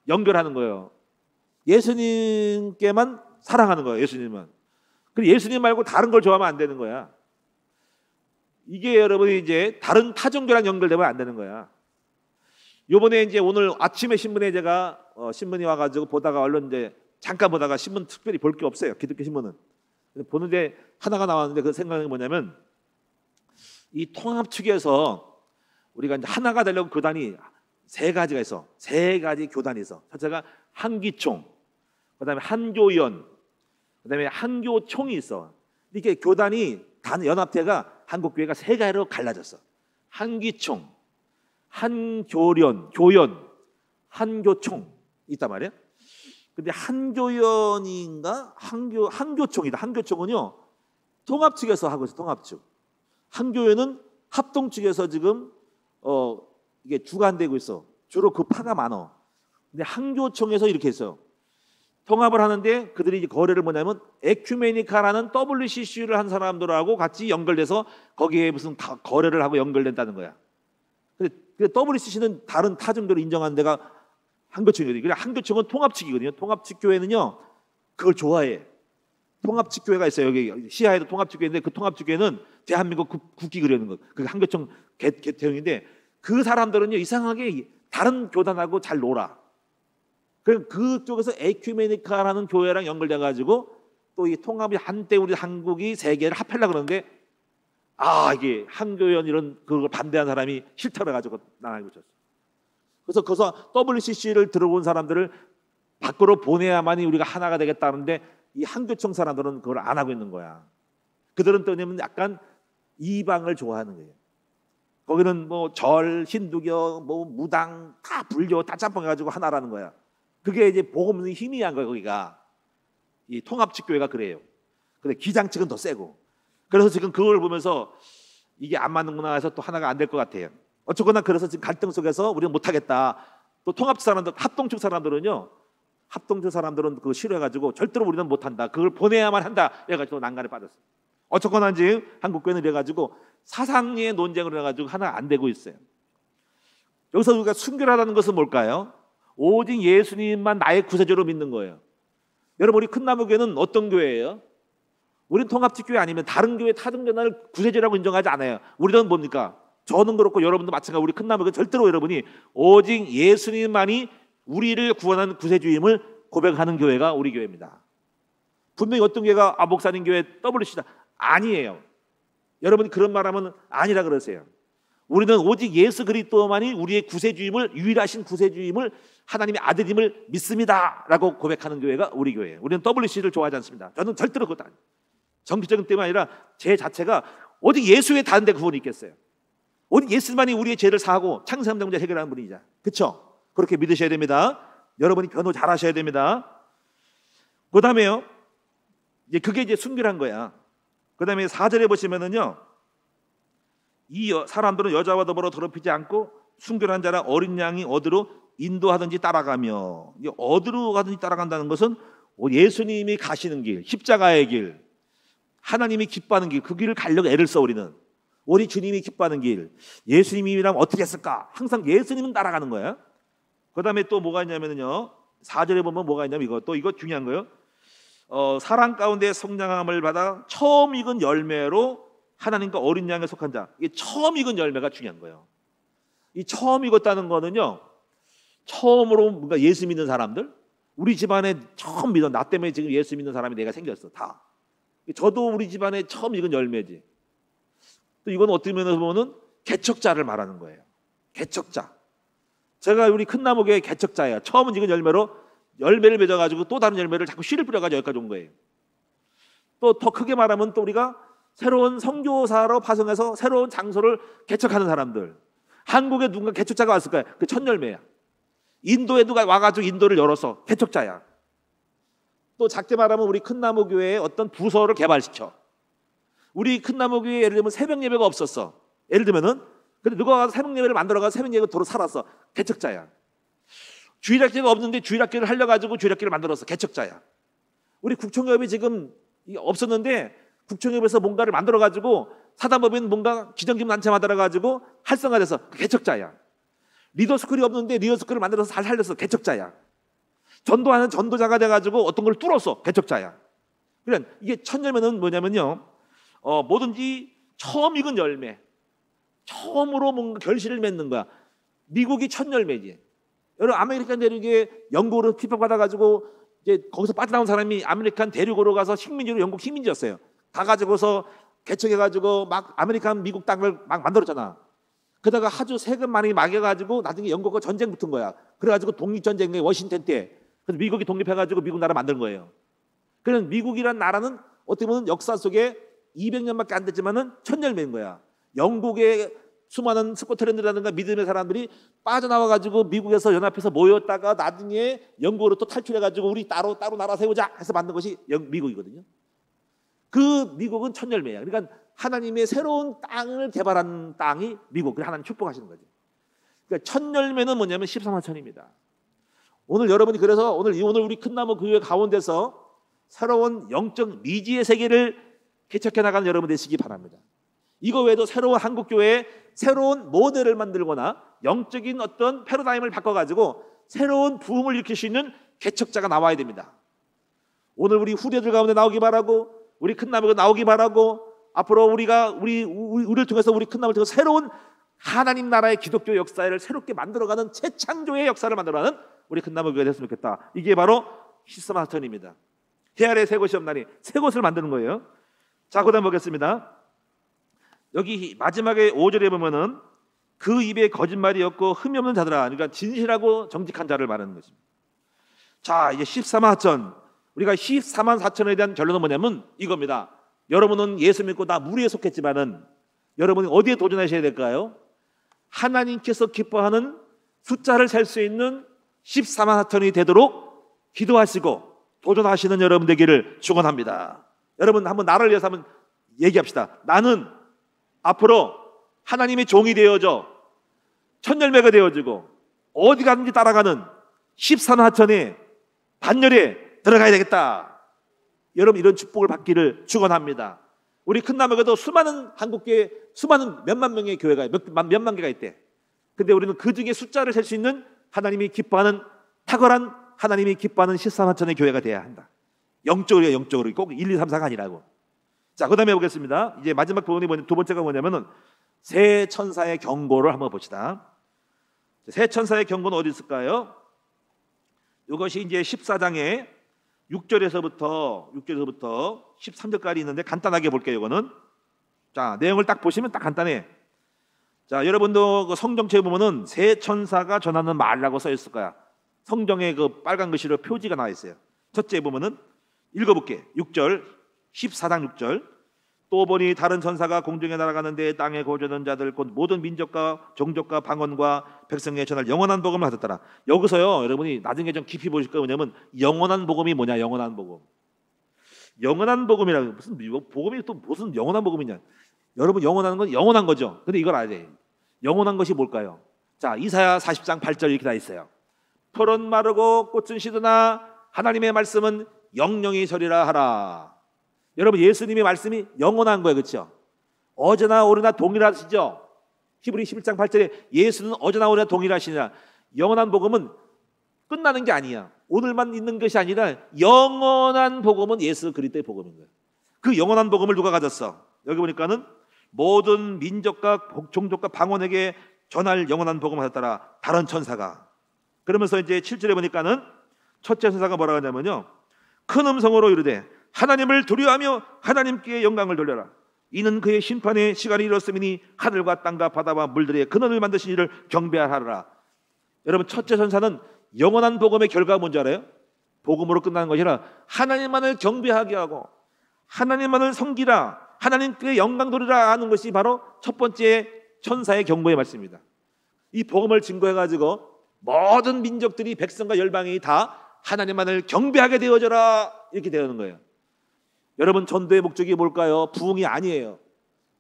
연결하는 거예요. 예수님께만 사랑하는 거예요. 예수님만. 그리고 예수님 말고 다른 걸 좋아하면 안 되는 거야. 이게 여러분이 이제 다른 타종교랑 연결되면 안 되는 거야. 요번에 이제 오늘 아침에 신문에 제가 신문이 와가지고 보다가 얼른 이제 잠깐 보다가 신문 특별히 볼 게 없어요. 기독교 신문은. 보는데 하나가 나왔는데 그 생각이 뭐냐면, 이 통합 측에서 우리가 이제 하나가 되려고 교단이 세 가지가 있어. 세 가지 교단이 있어. 첫째가 한기총, 그다음에 한교연, 그다음에 한교총이 있어. 이렇게 교단이 단 연합체가 한국교회가 세 가지로 갈라졌어. 한기총, 한교련, 교연, 한교총 있단 말이야. 근데 한교연인가 한교총이다. 한교총은요 통합 측에서 하고 있어. 통합 측. 한교연은 합동 측에서 지금 이게 주관되고 있어. 주로 그 파가 많어. 근데 한교총에서 이렇게 했어. 통합을 하는데 그들이 이제 거래를 뭐냐면 에큐메니카라는 WCC를 한 사람들하고 같이 연결돼서 거기에 무슨 거래를 하고 연결된다는 거야. 근데 WCC는 다른 타종교를 인정하는 데가 한교총이거든요. 그냥 한교총은 통합측이거든요. 통합측 교회는요 그걸 좋아해. 통합측 교회가 있어요. 여기 시야에도 통합측 교회인데 그 통합측 교회는 대한민국 국기 그리는 거. 그 한교총 개통인데 그 사람들은요 이상하게 다른 교단하고 잘 놀아. 그럼 그쪽에서 에큐메니카라는 교회랑 연결돼 가지고 또 이 통합이 한때 우리 한국이 세계를 합하려고 그러는데 이게 한교연 이런 그걸 반대한 사람이 싫다고 해가지고 나가고 있었어. 그래서 거기서 WCC를 들어온 사람들을 밖으로 보내야만이 우리가 하나가 되겠다는데 이 한교총 사람들은 그걸 안 하고 있는 거야. 그들은 또 뭐냐면 약간 이방을 좋아하는 거예요. 거기는 뭐 절, 힌두교, 뭐 무당, 다 불교 다 짬뽕해가지고 하나라는 거야. 그게 이제 복음의 희미한 거야. 거기가 이 통합측 교회가 그래요. 근데 기장측은 더 세고. 그래서 지금 그걸 보면서 이게 안 맞는구나 해서 또 하나가 안 될 것 같아요. 어쨌거나 그래서 지금 갈등 속에서 우리는 못하겠다. 또 통합 사람들, 합동측 사람들은요, 합동측 사람들은 그거 싫어해가지고 절대로 우리는 못한다. 그걸 보내야만 한다. 이래가지고 난간에 빠졌어요. 어쨌거나 지금 한국교회는 이래가지고 사상의 논쟁을 해가지고 하나 안 되고 있어요. 여기서 우리가 순결하다는 것은 뭘까요? 오직 예수님만 나의 구세주로 믿는 거예요. 여러분 우리 큰나무교회는 어떤 교회예요? 우리는 통합측 교회 아니면 다른 교회 타종교단을 구세주라고 인정하지 않아요. 우리는 뭡니까? 저는 그렇고 여러분도 마찬가지로 우리 큰나무교회 절대로 여러분이 오직 예수님만이 우리를 구원하는 구세주임을 고백하는 교회가 우리 교회입니다. 분명히 어떤 교회가 목사님 교회 WC다 아니에요. 여러분이 그런 말하면 아니라 그러세요. 우리는 오직 예수 그리스도만이 우리의 구세주임을 유일하신 구세주임을 하나님의 아들임을 믿습니다라고 고백하는 교회가 우리 교회예요. 우리는 WC를 좋아하지 않습니다. 저는 절대로 그것도 아니에요. 정치적인 때문이 아니라 제 자체가 오직 예수에 다른 데 구원이 있겠어요. 오직 예수만이 우리의 죄를 사하고 창세한 문제 해결하는 분이자. 그렇죠? 그렇게 믿으셔야 됩니다. 여러분이 변호 잘 하셔야 됩니다. 그 다음에요. 이제 그게 이제 순결한 거야. 그 다음에 4절에 보시면은요. 이 사람들은 여자와 더불어 더럽히지 않고 순결한 자라 어린 양이 어디로 인도하든지 따라가며, 어디로 가든지 따라간다는 것은 예수님이 가시는 길, 십자가의 길, 하나님이 기뻐하는 길, 그 길을 가려고 애를 써. 우리 주님이 기뻐하는 길, 예수님이라면 어떻게 했을까? 항상 예수님은 따라가는 거야. 그 다음에 또 뭐가 있냐면요, 4절에 보면 뭐가 있냐면 이거 중요한 거예요. 사랑 가운데 성장함을 받아 처음 익은 열매로 하나님과 어린 양에 속한 자. 이게 처음 익은 열매가 중요한 거예요. 이 처음 익었다는 거는요, 처음으로 뭔가 예수 믿는 사람들, 우리 집안에 처음 믿어. 나 때문에 지금 예수 믿는 사람이 내가 생겼어. 다. 저도 우리 집안에 처음 익은 열매지. 또 이건 어떻게 보면 개척자를 말하는 거예요. 개척자. 제가 우리 큰나무교회 개척자예요. 처음 익은 열매로 열매를 맺어가지고 또 다른 열매를 자꾸 씨를 뿌려가지고 여기까지 온 거예요. 또 더 크게 말하면 또 우리가 새로운 선교사로 파송해서 새로운 장소를 개척하는 사람들. 한국에 누군가 개척자가 왔을 거야. 그 첫 열매야. 인도에 누가 와가지고 인도를 열어서 개척자야. 또 작게 말하면 우리 큰나무교회에 어떤 부서를 개발시켜. 우리 큰나무교회에 예를 들면 새벽 예배가 없었어. 예를 들면은 근데 누가 가서 새벽 예배를 만들어가서 새벽 예배 도로 살았어. 개척자야. 주일학교가 없는데 주일학교를 하려가지고 주일학교를 만들었어. 개척자야. 우리 국총협이 지금 없었는데 국총협에서 뭔가를 만들어가지고 사단법인 뭔가 기정기금 단체 만들어가지고 활성화돼서 개척자야. 리더스쿨이 없는데 리더스쿨을 만들어서 잘 살려서 개척자야. 전도하는 전도자가 돼가지고 어떤 걸 뚫었어. 개척자야. 그러니까 이게 첫 열매는 뭐냐면요, 뭐든지 처음 익은 열매, 처음으로 뭔가 결실을 맺는 거야. 미국이 첫 열매지. 여러분 아메리칸 대륙에 영국으로 핍박받아가지고 이제 거기서 빠져나온 사람이 아메리칸 대륙으로 가서 식민지로 영국 식민지였어요. 가가지고서 개척해가지고 막 아메리칸 미국 땅을 막 만들었잖아. 그러다가 아주 세금 많이 막여가지고 나중에 영국과 전쟁 붙은 거야. 그래가지고 독립전쟁에 워싱턴 때 그래서 미국이 독립해가지고 미국 나라 만든 거예요. 그런 미국이란 나라는 어떻게 보면 역사 속에 200년밖에 안 됐지만은 첫 열매인 거야. 영국의 수많은 스코틀랜드라든가 믿음의 사람들이 빠져나와가지고 미국에서 연합해서 모였다가 나중에 영국으로 또 탈출해가지고 우리 따로 나라 세우자 해서 만든 것이 미국이거든요. 그 미국은 첫 열매야. 그러니까 하나님의 새로운 땅을 개발한 땅이 미국. 그래서 하나님 축복하시는 거지. 그러니까 첫 열매는 뭐냐면 13만 천입니다. 오늘 여러분이 그래서 오늘 우리 큰나무 교회 가운데서 새로운 영적 미지의 세계를 개척해 나가는 여러분 되시기 바랍니다. 이거 외에도 새로운 한국교회에 새로운 모델을 만들거나 영적인 어떤 패러다임을 바꿔가지고 새로운 부흥을 일으킬 수 있는 개척자가 나와야 됩니다. 오늘 우리 후대들 가운데 나오기 바라고, 우리 큰나무가 나오기 바라고, 앞으로 우리를 통해서 우리 큰나무를 통해서 새로운 하나님 나라의 기독교 역사를 새롭게 만들어가는 재창조의 역사를 만들어가는 우리 큰나무 교회가 됐으면 좋겠다. 이게 바로 십사만하천입니다. 해 아래 새 곳이 없나니, 새 곳을 만드는 거예요. 자, 그다음 보겠습니다. 여기 마지막에 5절에 보면은 그 입에 거짓말이 없고 흠이 없는 자들아, 그러니까 진실하고 정직한 자를 말하는 것입니다. 자, 이제 14만하천, 우리가 14만4천에 대한 결론은 뭐냐면 이겁니다. 여러분은 예수 믿고 나 무리에 속했지만은 여러분이 어디에 도전하셔야 될까요? 하나님께서 기뻐하는 숫자를 셀 수 있는 14만하천이 되도록 기도하시고 도전하시는 여러분 되기를 축원합니다. 여러분 한번 나를 위해서 한번 얘기합시다. 나는 앞으로 하나님의 종이 되어져 천열매가 되어지고 어디 가든지 따라가는 14만하천의 반열에 들어가야 되겠다. 여러분 이런 축복을 받기를 축원합니다. 우리 큰나무에도 수많은 한국교회 수많은 몇만 명의 교회가 몇만 개가 있대. 근데 우리는 그 중에 숫자를 셀 수 있는 하나님이 기뻐하는 탁월한 하나님이 기뻐하는 14만천의 교회가 돼야 한다. 영적으로 꼭 1, 2, 3, 4가 아니라고. 자, 그 다음에 보겠습니다. 이제 마지막 부분이 두 번째가 뭐냐면은 새 천사의 경고를 한번 봅시다. 새 천사의 경고는 어디 있을까요? 이것이 이제 14장에 6절에서부터 13절까지 있는데 간단하게 볼게요. 이거는 자, 내용을 딱 보시면 딱 간단해. 자, 여러분도 그 성경책에 보면은 새 천사가 전하는 말이라고 써 있을 거야. 성경에 그 빨간 글씨로 표지가 나와 있어요. 첫째 보면은 읽어볼게. 6절 14장 6절 또 보니 다른 천사가 공중에 날아가는데 땅에 거주하는 자들 곧 모든 민족과 종족과 방언과 백성에 전할 영원한 복음을 하셨더라. 여기서요 여러분이 나중에 좀 깊이 보실 거예요. 뭐냐면 영원한 복음이 뭐냐. 영원한 복음. 영원한 복음이라고 무슨 복음이 또 무슨 영원한 복음이냐. 여러분 영원한 건 영원한 거죠. 근데 이걸 알아야 돼. 영원한 것이 뭘까요? 자, 이사야 40장 8절 이렇게 다 있어요. 풀은 마르고 꽃은 시드나 하나님의 말씀은 영영이 서리라 하라. 여러분 예수님의 말씀이 영원한 거예요. 그렇죠? 어제나 오늘나 동일하시죠? 히브리 11장 8절에 예수는 어제나 오늘나 동일하시냐. 영원한 복음은 끝나는 게 아니야. 오늘만 있는 것이 아니라 영원한 복음은 예수 그리스도의 복음인 거예요. 그 영원한 복음을 누가 가졌어? 여기 보니까는 모든 민족과 종족과 방언에게 전할 영원한 복음을 하셨더라. 다른 천사가. 그러면서 이제 7절에 보니까는 첫째 천사가 뭐라고 하냐면요. 큰 음성으로 이르되 하나님을 두려워하며 하나님께 영광을 돌려라. 이는 그의 심판의 시간이 이뤘음이니 하늘과 땅과 바다와 물들의 근원을 만드신 이를 경배하라. 여러분 첫째 천사는 영원한 복음의 결과가 뭔지 알아요? 복음으로 끝나는 것이 아니라 하나님만을 경배하게 하고 하나님만을 섬기라, 하나님께 영광 돌리라 하는 것이 바로 첫 번째 천사의 경고의 말씀입니다. 이 복음을 증거해가지고 모든 민족들이 백성과 열방이 다 하나님만을 경배하게 되어져라 이렇게 되는 거예요. 여러분 전도의 목적이 뭘까요? 부흥이 아니에요.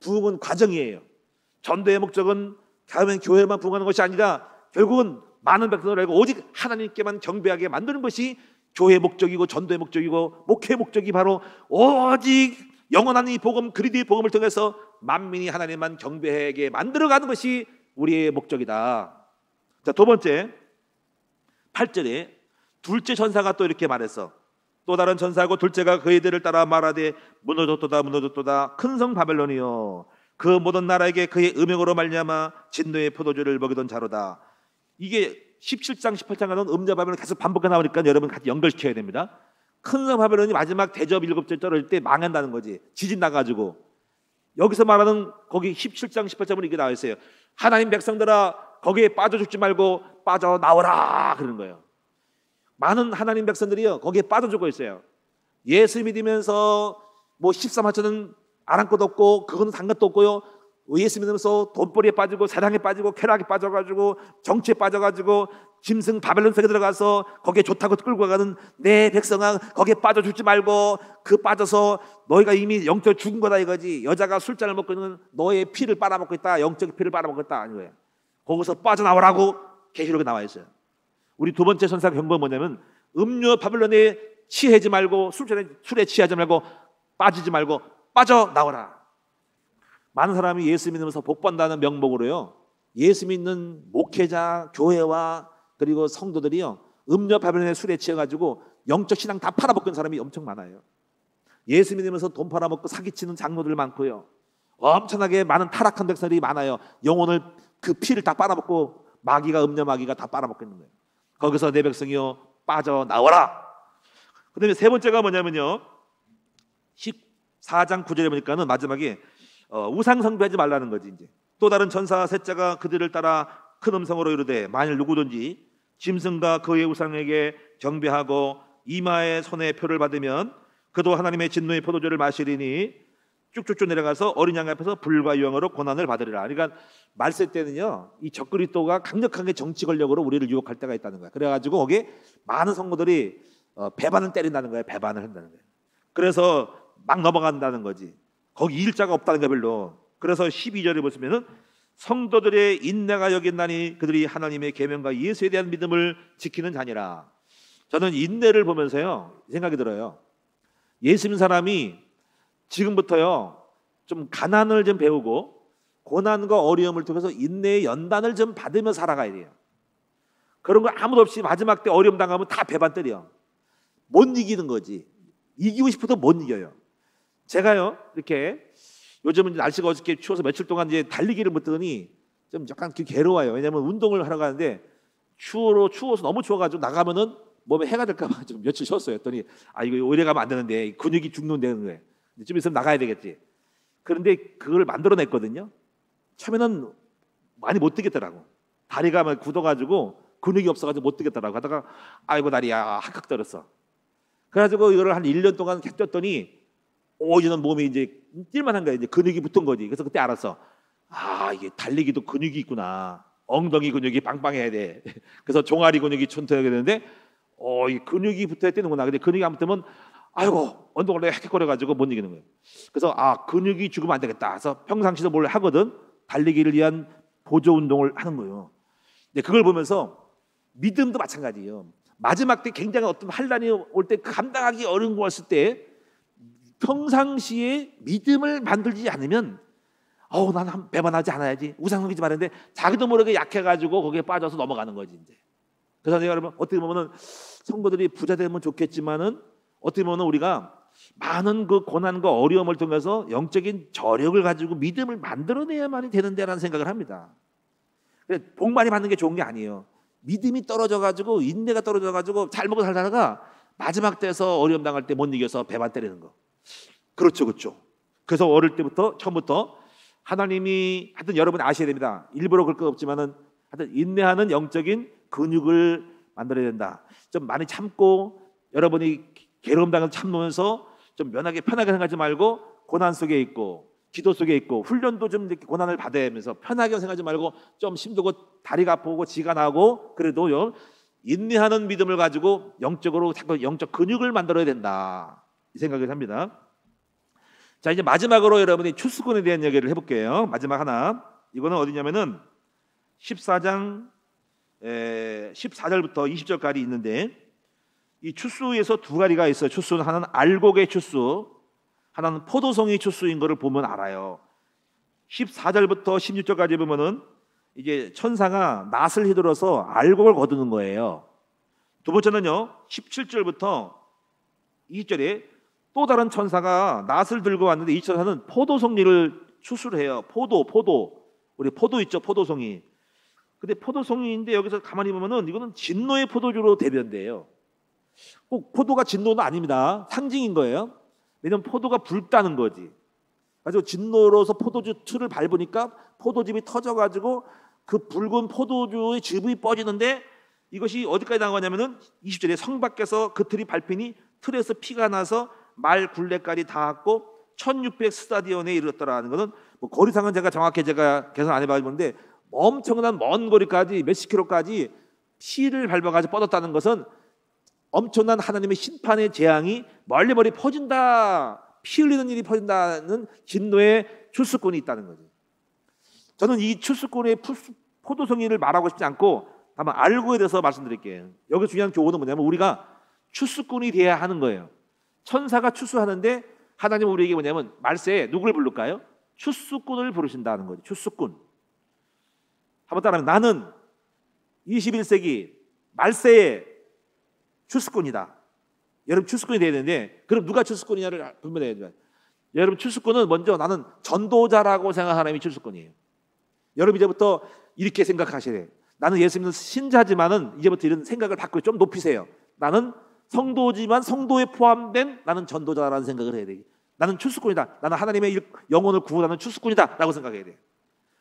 부흥은 과정이에요. 전도의 목적은 교회만 부흥하는 것이 아니라 결국은 많은 백성을 알고 오직 하나님께만 경배하게 만드는 것이 교회의 목적이고 전도의 목적이고 목회의 목적이 바로 오직 영원한 이 복음 그리스도의 복음을 통해서 만민이 하나님만 경배하게 만들어가는 것이 우리의 목적이다. 자, 두 번째 8절에 둘째 천사가 또 이렇게 말했어. 또 다른 천사하고 둘째가 그 애들을 따라 말하되 무너졌도다 큰 성 바벨론이요 그 모든 나라에게 그의 음행으로 말미암아 진노의 포도주를 먹이던 자로다. 이게 17장 18장에는 음자 바벨론 계속 반복해 나오니까 여러분 같이 연결시켜야 됩니다. 큰 성 바벨론이 마지막 대접 7절 떨어질 때 망한다는 거지. 지진 나가지고. 여기서 말하는 거기 17장 18장은 이게 나와 있어요. 하나님 백성들아 거기에 빠져 죽지 말고 빠져나오라 그러는 거예요. 많은 하나님 백성들이요 거기에 빠져 죽고 있어요. 예수 믿으면서 뭐 13화처는 아랑곳 없고 그거는 상관도 없고요. 예수 믿으면서 돈벌이에 빠지고 사랑에 빠지고 쾌락에 빠져가지고 정치에 빠져가지고 짐승 바벨론 속에 들어가서 거기에 좋다고 끌고 가는 내 백성아 거기에 빠져 죽지 말고 그 빠져서 너희가 이미 영적으로 죽은 거다 이거지. 여자가 술잔을 먹고 있는 너의 피를 빨아먹고 있다. 영적인 피를 빨아먹고 있다. 아니 거예요. 거기서 빠져나오라고 계시록에 나와 있어요. 우리 두 번째 천사 경고는 뭐냐면 음료 바벨론에 취하지 말고 술에 취하지 말고 빠지지 말고 빠져나오라. 많은 사람이 예수 믿으면서 복받는다는 명목으로요, 예수 믿는 목회자, 교회와 그리고 성도들이요, 음료 바벨론의 술에 취해가지고 영적 신앙 다 팔아먹은 사람이 엄청 많아요. 예수 믿으면서 돈 팔아먹고 사기치는 장로들 많고요, 엄청나게 많은 타락한 백성들이 많아요. 영혼을 그 피를 다 빨아먹고 음료 마귀가 다 빨아먹고 있는 거예요. 거기서 내 백성이요 빠져나와라. 그 다음에 세 번째가 뭐냐면요, 14장 9절에 보니까는 마지막에 우상 숭배하지 말라는 거지. 이제 또 다른 천사 셋째가 그들을 따라 큰 음성으로 이르되 만일 누구든지 짐승과 그의 우상에게 경배하고 이마에 손에 표를 받으면 그도 하나님의 진노의 포도주를 마시리니 쭉쭉쭉 내려가서 어린 양 앞에서 불과 유황으로 고난을 받으리라. 그러니까 말세 때는요, 이 적그리스도가 강력하게 정치 권력으로 우리를 유혹할 때가 있다는 거야. 그래가지고 거기에 많은 성도들이 배반을 때린다는 거예요. 배반을 한다는 거예요. 그래서 막 넘어간다는 거지. 거기 일자가 없다는 거야, 별로. 그래서 12절에 보시면은 성도들의 인내가 여기 있나니 그들이 하나님의 계명과 예수에 대한 믿음을 지키는 자니라. 저는 인내를 보면서요, 생각이 들어요. 예수 믿는 사람이 지금부터요 좀 가난을 좀 배우고 고난과 어려움을 통해서 인내의 연단을 좀 받으며 살아가야 돼요. 그런 거 아무도 없이 마지막 때 어려움 당하면 다 배반 때려. 못 이기는 거지. 이기고 싶어도 못 이겨요. 제가요 이렇게 요즘은 날씨가 어저께 추워서 며칠 동안 이제 달리기를 못 하더니 좀 약간 괴로워요. 왜냐하면 운동을 하러 가는데 추워서 너무 추워가지고 나가면은 몸에 해가 될까봐 좀 며칠 쉬었어요. 했더니 이거 오래 가면 안 되는데 근육이 죽는다는 거예요. 좀 있으면 나가야 되겠지. 그런데 그걸 만들어냈거든요. 처음에는 많이 못 뛰겠더라고. 다리가 막 굳어가지고 근육이 없어가지고 못 뛰겠더라고. 하다가 아이고 다리야 할칵 떨었어. 그래가지고 이거를 한 1년 동안 뛰었더니 이제는 몸이 이제 뛸만한 거야. 이제 근육이 붙은 거지. 그래서 그때 알았어. 이게 달리기도 근육이 있구나. 엉덩이 근육이 빵빵해야 돼. 그래서 종아리 근육이 촌토해야 되는데 이 근육이 붙어야 뛰는구나. 근데 근육이 안 붙으면 아이고 운동을 헥헥거려가지고 못 이기는 거예요. 그래서 근육이 죽으면 안 되겠다. 그래서 평상시도 뭘 하거든. 달리기를 위한 보조 운동을 하는 거예요. 근데 그걸 보면서 믿음도 마찬가지예요. 마지막 때 굉장히 어떤 환난이 올 때 감당하기 어려운 거 왔을 때 평상시에 믿음을 만들지 않으면 나는 배반하지 않아야지, 우상 섬기지 말았는데 자기도 모르게 약해가지고 거기에 빠져서 넘어가는 거지 이제. 그래서 내가 여러분 어떻게 보면은 성도들이 부자 되면 좋겠지만은 어떻게 보면 우리가 많은 그 고난과 어려움을 통해서 영적인 저력을 가지고 믿음을 만들어내야만이 되는데라는 생각을 합니다. 복 많이 받는 게 좋은 게 아니에요. 믿음이 떨어져가지고 인내가 떨어져가지고 잘 먹고 살다가 마지막 때에서 어려움 당할 때 못 이겨서 배반 때리는 거. 그렇죠. 그래서 어릴 때부터 처음부터 하나님이 하여튼 여러분 아셔야 됩니다. 일부러 그럴 거 없지만은 하여튼 인내하는 영적인 근육을 만들어야 된다. 좀 많이 참고 여러분이 괴로움 당을 참으면서 좀 편하게 생각하지 말고 고난 속에 있고 기도 속에 있고 훈련도 좀 이렇게 고난을 받아야면서 편하게 생각하지 말고 좀 힘들고 다리가 아프고 지가 나고 그래도요 인내하는 믿음을 가지고 영적으로 자꾸 영적 근육을 만들어야 된다 이 생각을 합니다. 자 이제 마지막으로 여러분이 추수꾼에 대한 얘기를 해볼게요. 마지막 하나 이거는 어디냐면은 14장 14절부터 20절까지 있는데 이 추수에서 두 가지가 있어요. 추수는 하나는 알곡의 추수, 하나는 포도송이 추수인 것을 보면 알아요. 14절부터 16절까지 보면은 이제 천사가 낫을 휘둘러서 알곡을 거두는 거예요. 두 번째는요 17절부터 20절에 또 다른 천사가 낫을 들고 왔는데 이 천사는 포도송이를 추수를 해요. 포도 우리 포도 있죠, 포도송이. 근데 포도송이인데 여기서 가만히 보면은 이거는 진노의 포도주로 대변돼요. 꼭 포도가 진노는 아닙니다. 상징인 거예요. 왜냐하면 포도가 붉다는 거지. 그래서 진노로서 포도주 틀을 밟으니까 포도즙이 터져가지고 그 붉은 포도주의 즙이 뻗지는데 이것이 어디까지 나가냐면은 20절에 성 밖에서 그 틀이 밟히니 틀에서 피가 나서 말 굴레까지 닿았고 1600 스타디온에 이르렀더라는 것은 거리상은 제가 계산 안 해봤는데 엄청난 먼 거리까지 몇십 킬로까지 피를 밟아가지고 뻗었다는 것은 엄청난 하나님의 심판의 재앙이 멀리 퍼진다, 피 흘리는 일이 퍼진다는 진노의 추수꾼이 있다는 거죠. 저는 이 추수꾼의 포도송이를 말하고 싶지 않고 다만 알고에 대해서 말씀드릴게요. 여기 중요한 교훈은 뭐냐면 우리가 추수꾼이 돼야 하는 거예요. 천사가 추수하는데 하나님은 우리에게 뭐냐면 말세에 누굴 부를까요? 추수꾼을 부르신다는 거죠. 추수꾼. 한번 따라하면 나는 21세기 말세에 추수꾼이다. 여러분 추수꾼이 돼야 되는데 그럼 누가 추수꾼이냐를 분별해야 돼요. 여러분 추수꾼은 먼저 나는 전도자라고 생각하는 사람이 추수꾼이에요. 여러분 이제부터 이렇게 생각하셔야 돼요. 나는 예수 믿는 신자지만은 이제부터 이런 생각을 바꾸고 좀 높이세요. 나는 성도지만 성도에 포함된 나는 전도자라는 생각을 해야 돼요. 나는 추수꾼이다. 나는 하나님의 영혼을 구원하는 추수꾼이다 라고 생각해야 돼요.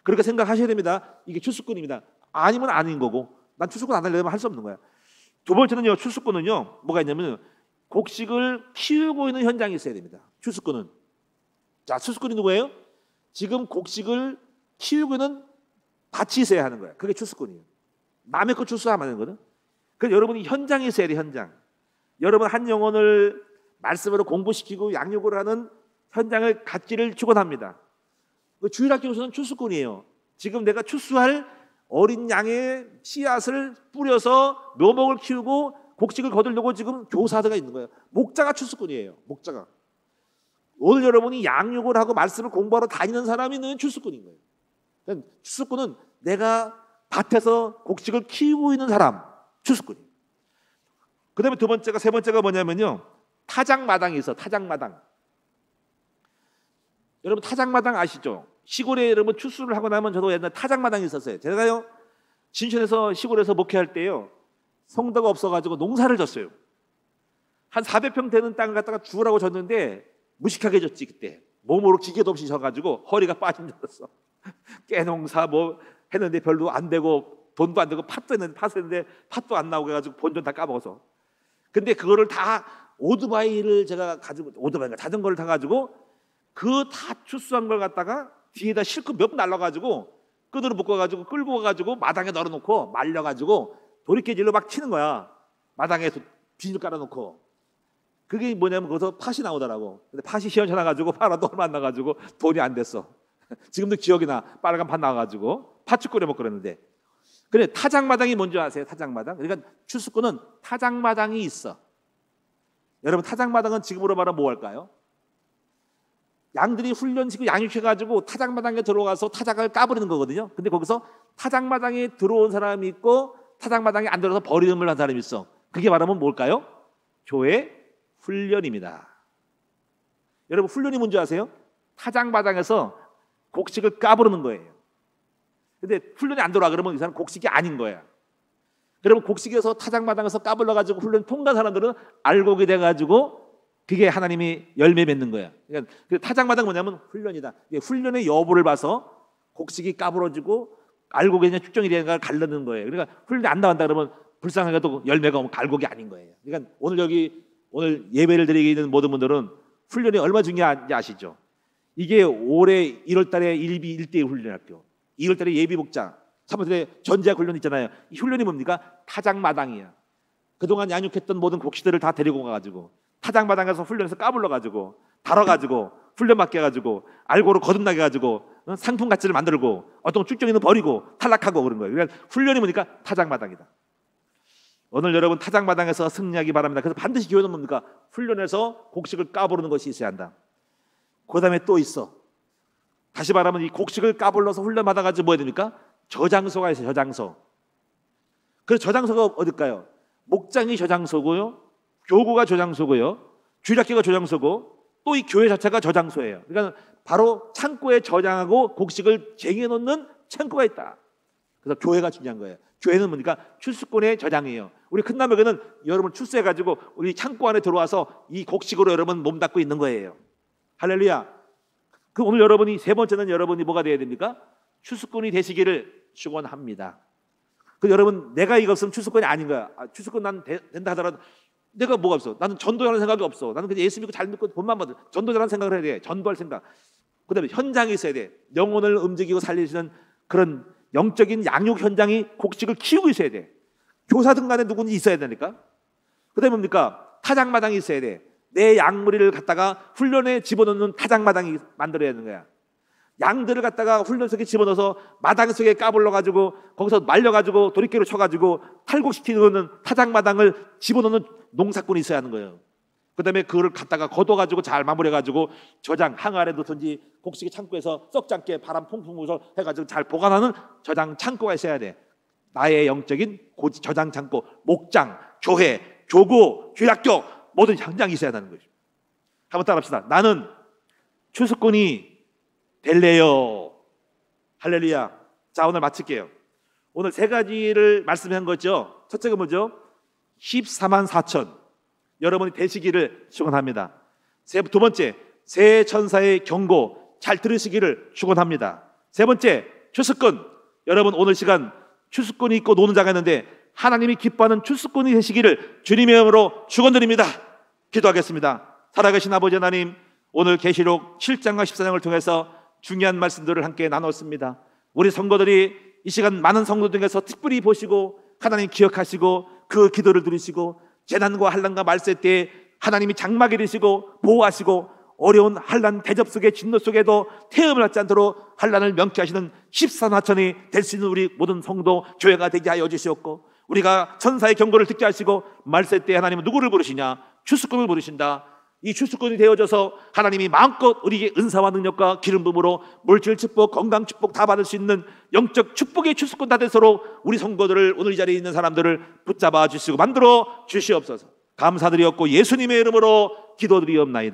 그렇게 생각하셔야 됩니다. 이게 추수꾼입니다. 아니면 아닌 거고 난 추수꾼 안 하려면 할 수 없는 거야. 두 번째는요. 추수꾼은요. 뭐가 있냐면 곡식을 키우고 있는 현장이 있어야 됩니다. 추수꾼은. 자, 추수꾼이 누구예요? 지금 곡식을 키우고 있는 밭이 있어야 하는 거야. 그게 추수꾼이에요. 남의 거 추수하면 하는 거거든. 그래서 여러분이 현장에 있어야 돼. 현장. 여러분 한 영혼을 말씀으로 공부시키고 양육을 하는 현장을 갖기를 축원합니다. 주일학교 교수는 추수꾼이에요. 지금 내가 추수할 어린 양의 씨앗을 뿌려서 묘목을 키우고 곡식을 거두려고 지금 교사들가 있는 거예요. 목자가 추수꾼이에요. 목자가. 오늘 여러분이 양육을 하고 말씀을 공부하러 다니는 사람이 있는 추수꾼인 거예요. 그러니까 추수꾼은 내가 밭에서 곡식을 키우고 있는 사람, 추수꾼이에요. 그 다음에 세 번째가 뭐냐면요. 타작마당이 있어. 타작마당. 여러분 타작마당 아시죠? 시골에 여러분 추수를 하고 나면 저도 옛날에 타작마당이 있었어요. 제가요 진천에서 시골에서 목회할 때요 성도가 없어가지고 농사를 졌어요. 한 400평 되는 땅을 갖다가 주우라고 줬는데 무식하게 졌지. 그때 몸으로 기계도 없이 져가지고 허리가 빠진 줄 알았어. 깨농사 뭐 했는데 별로 안 되고 돈도 안 되고 팥도 했는데 팥도 안 나오고 해가지고 본전 다 까먹어서. 근데 그거를 다 오토바이를 제가 가지고 오토바이가 자전거를 타가지고 그 다 추수한 걸 갖다가 뒤에다 실컷 몇 분 날라가지고 끈으로 묶어가지고 끌고 가가지고 마당에 널어놓고 말려가지고 도리깨질로 막 치는 거야. 마당에 비닐 깔아놓고. 그게 뭐냐면 거기서 팥이 나오더라고. 근데 팥이 시원찮아가지고 팔아도 얼마 안 나가지고 돈이 안 됐어. 지금도 기억이 나. 빨간 팥 나와가지고 팥죽 끓여 먹고 그랬는데. 그래 타작마당이 뭔지 아세요? 타작마당. 그러니까 추수꾼은 타작마당이 있어. 여러분 타작마당은 지금으로 말하면 뭐 할까요? 양들이 훈련시키고 양육해가지고 타작마당에 들어가서 타작을 까버리는 거거든요. 근데 거기서 타작마당에 들어온 사람이 있고 타작마당에 안 들어서 버림을 한 사람이 있어. 그게 말하면 뭘까요? 교회 훈련입니다. 여러분 훈련이 뭔지 아세요? 타작마당에서 곡식을 까부르는 거예요. 근데 훈련이 안 들어와 그러면 이 사람은 곡식이 아닌 거야. 그러면 곡식에서 타작마당에서 까불러가지고 훈련 통과한 사람들은 알곡이 돼가지고 그게 하나님이 열매 맺는 거야. 그러니까 그 타작마당 뭐냐면 훈련이다. 훈련의 여부를 봐서 곡식이 까부러지고 알곡이 그냥 축정이 되는가 갈르는 거예요. 그러니까 훈련이 안 나간다 그러면 불쌍하게도 열매가 오면 알곡이 아닌 거예요. 그러니까 오늘 예배를 드리게 있는 모든 분들은 훈련이 얼마나 중요한지 아시죠? 이게 올해 1월달에 일비 1대1 훈련학교, 2월달에 예비 목장, 3월달에 전제학 훈련 있잖아요. 이 훈련이 뭡니까? 타작마당이야. 그동안 양육했던 모든 곡식들을 다 데리고 가가지고 타작마당에서 훈련해서 까불러가지고 달아가지고 훈련 받게 해가지고 알고로 거듭나게 해가지고 상품 가치를 만들고 어떤 축적이는 버리고 탈락하고 그런 거예요. 그러니까 훈련이 뭐니까 타작마당이다. 오늘 여러분 타작마당에서 승리하기 바랍니다. 그래서 반드시 교회는 뭡니까? 훈련해서 곡식을 까부르는 것이 있어야 한다. 그 다음에 또 있어. 다시 말하면 이 곡식을 까불러서 훈련 받아가지고 뭐 해야 됩니까? 저장소가 있어요. 저장소. 그래서 저장소가 어딜까요? 목장이 저장소고요, 교구가 저장소고요, 주일학교가 저장소고 또 이 교회 자체가 저장소예요. 그러니까 바로 창고에 저장하고 곡식을 쟁여 놓는 창고가 있다. 그래서 교회가 중요한 거예요. 교회는 뭡니까? 추수꾼의 저장이에요. 우리 큰남에게는 여러분 출세해가지고 우리 창고 안에 들어와서 이 곡식으로 여러분 몸담고 있는 거예요. 할렐루야. 그 오늘 여러분이 세 번째는 여러분이 뭐가 돼야 됩니까? 추수꾼이 되시기를 축원합니다. 그 여러분 내가 이거 없으면 추수꾼이 아닌 거야. 추수꾼 난 된다 하더라도 내가 뭐가 없어. 나는 전도하는 생각이 없어. 나는 그냥 예수 믿고 잘 믿고 돈만 받아. 전도자라는 생각을 해야 돼. 전도할 생각. 그다음에 현장에 있어야 돼. 영혼을 움직이고 살리시는 그런 영적인 양육 현장이 곡식을 키우고 있어야 돼. 교사등 간에 누군지 있어야 되니까. 그다음에 뭡니까? 타작마당이 있어야 돼. 내 양무리를 갖다가 훈련에 집어넣는 타작마당이 만들어야 되는 거야. 양들을 갖다가 훈련 속에 집어넣어서 마당 속에 까불러 가지고 거기서 말려 가지고 도리깨로 쳐 가지고 탈곡시키는 타작마당을 집어넣는 농사꾼이 있어야 하는 거예요. 그다음에 그걸 갖다가 걷어 가지고 잘 마무리해 가지고 저장 항아리에 넣든지 곡식의 창고에서 썩지 않게 바람 풍풍 불어서 해 가지고 잘 보관하는 저장 창고가 있어야 돼. 나의 영적인 저장 창고, 목장, 교회, 교구, 교학교 모든 현장이 있어야 하는 거죠. 한번 따라합시다. 나는 추수꾼이 될래요. 할렐루야. 자, 오늘 마칠게요. 오늘 세 가지를 말씀한 거죠. 첫째가 뭐죠? 14만 4천 여러분이 되시기를 축원합니다. 두 번째, 새 천사의 경고 잘 들으시기를 축원합니다. 세 번째, 추수꾼. 여러분 오늘 시간 추수꾼이 있고 노는 자가 있는데 하나님이 기뻐하는 추수꾼이 되시기를 주님의 이름으로 축원드립니다. 기도하겠습니다. 살아계신 아버지 하나님, 오늘 계시록 7장과 14장을 통해서 중요한 말씀들을 함께 나눴습니다. 우리 성도들이 이 시간 많은 성도 중에서 특별히 보시고 하나님 기억하시고 그 기도를 들으시고 재난과 환난과 말세 때에 하나님이 장막이 되시고 보호하시고 어려운 환난 대접 속에 진노 속에도 태음을 받지 않도록 환난을 명쾌하시는 14만천이 될 수 있는 우리 모든 성도 교회가 되게 하여 주시옵고, 우리가 천사의 경고를 듣게 하시고 말세 때에 하나님은 누구를 부르시냐? 추수꾼을 부르신다. 이 추수꾼이 되어져서 하나님이 마음껏 우리에게 은사와 능력과 기름 부음으로 물질 축복, 건강 축복 다 받을 수 있는 영적 축복의 추수꾼 다 되도록 우리 성도들을, 오늘 이 자리에 있는 사람들을 붙잡아 주시고 만들어 주시옵소서. 감사드리옵고 예수님의 이름으로 기도드리옵나이다.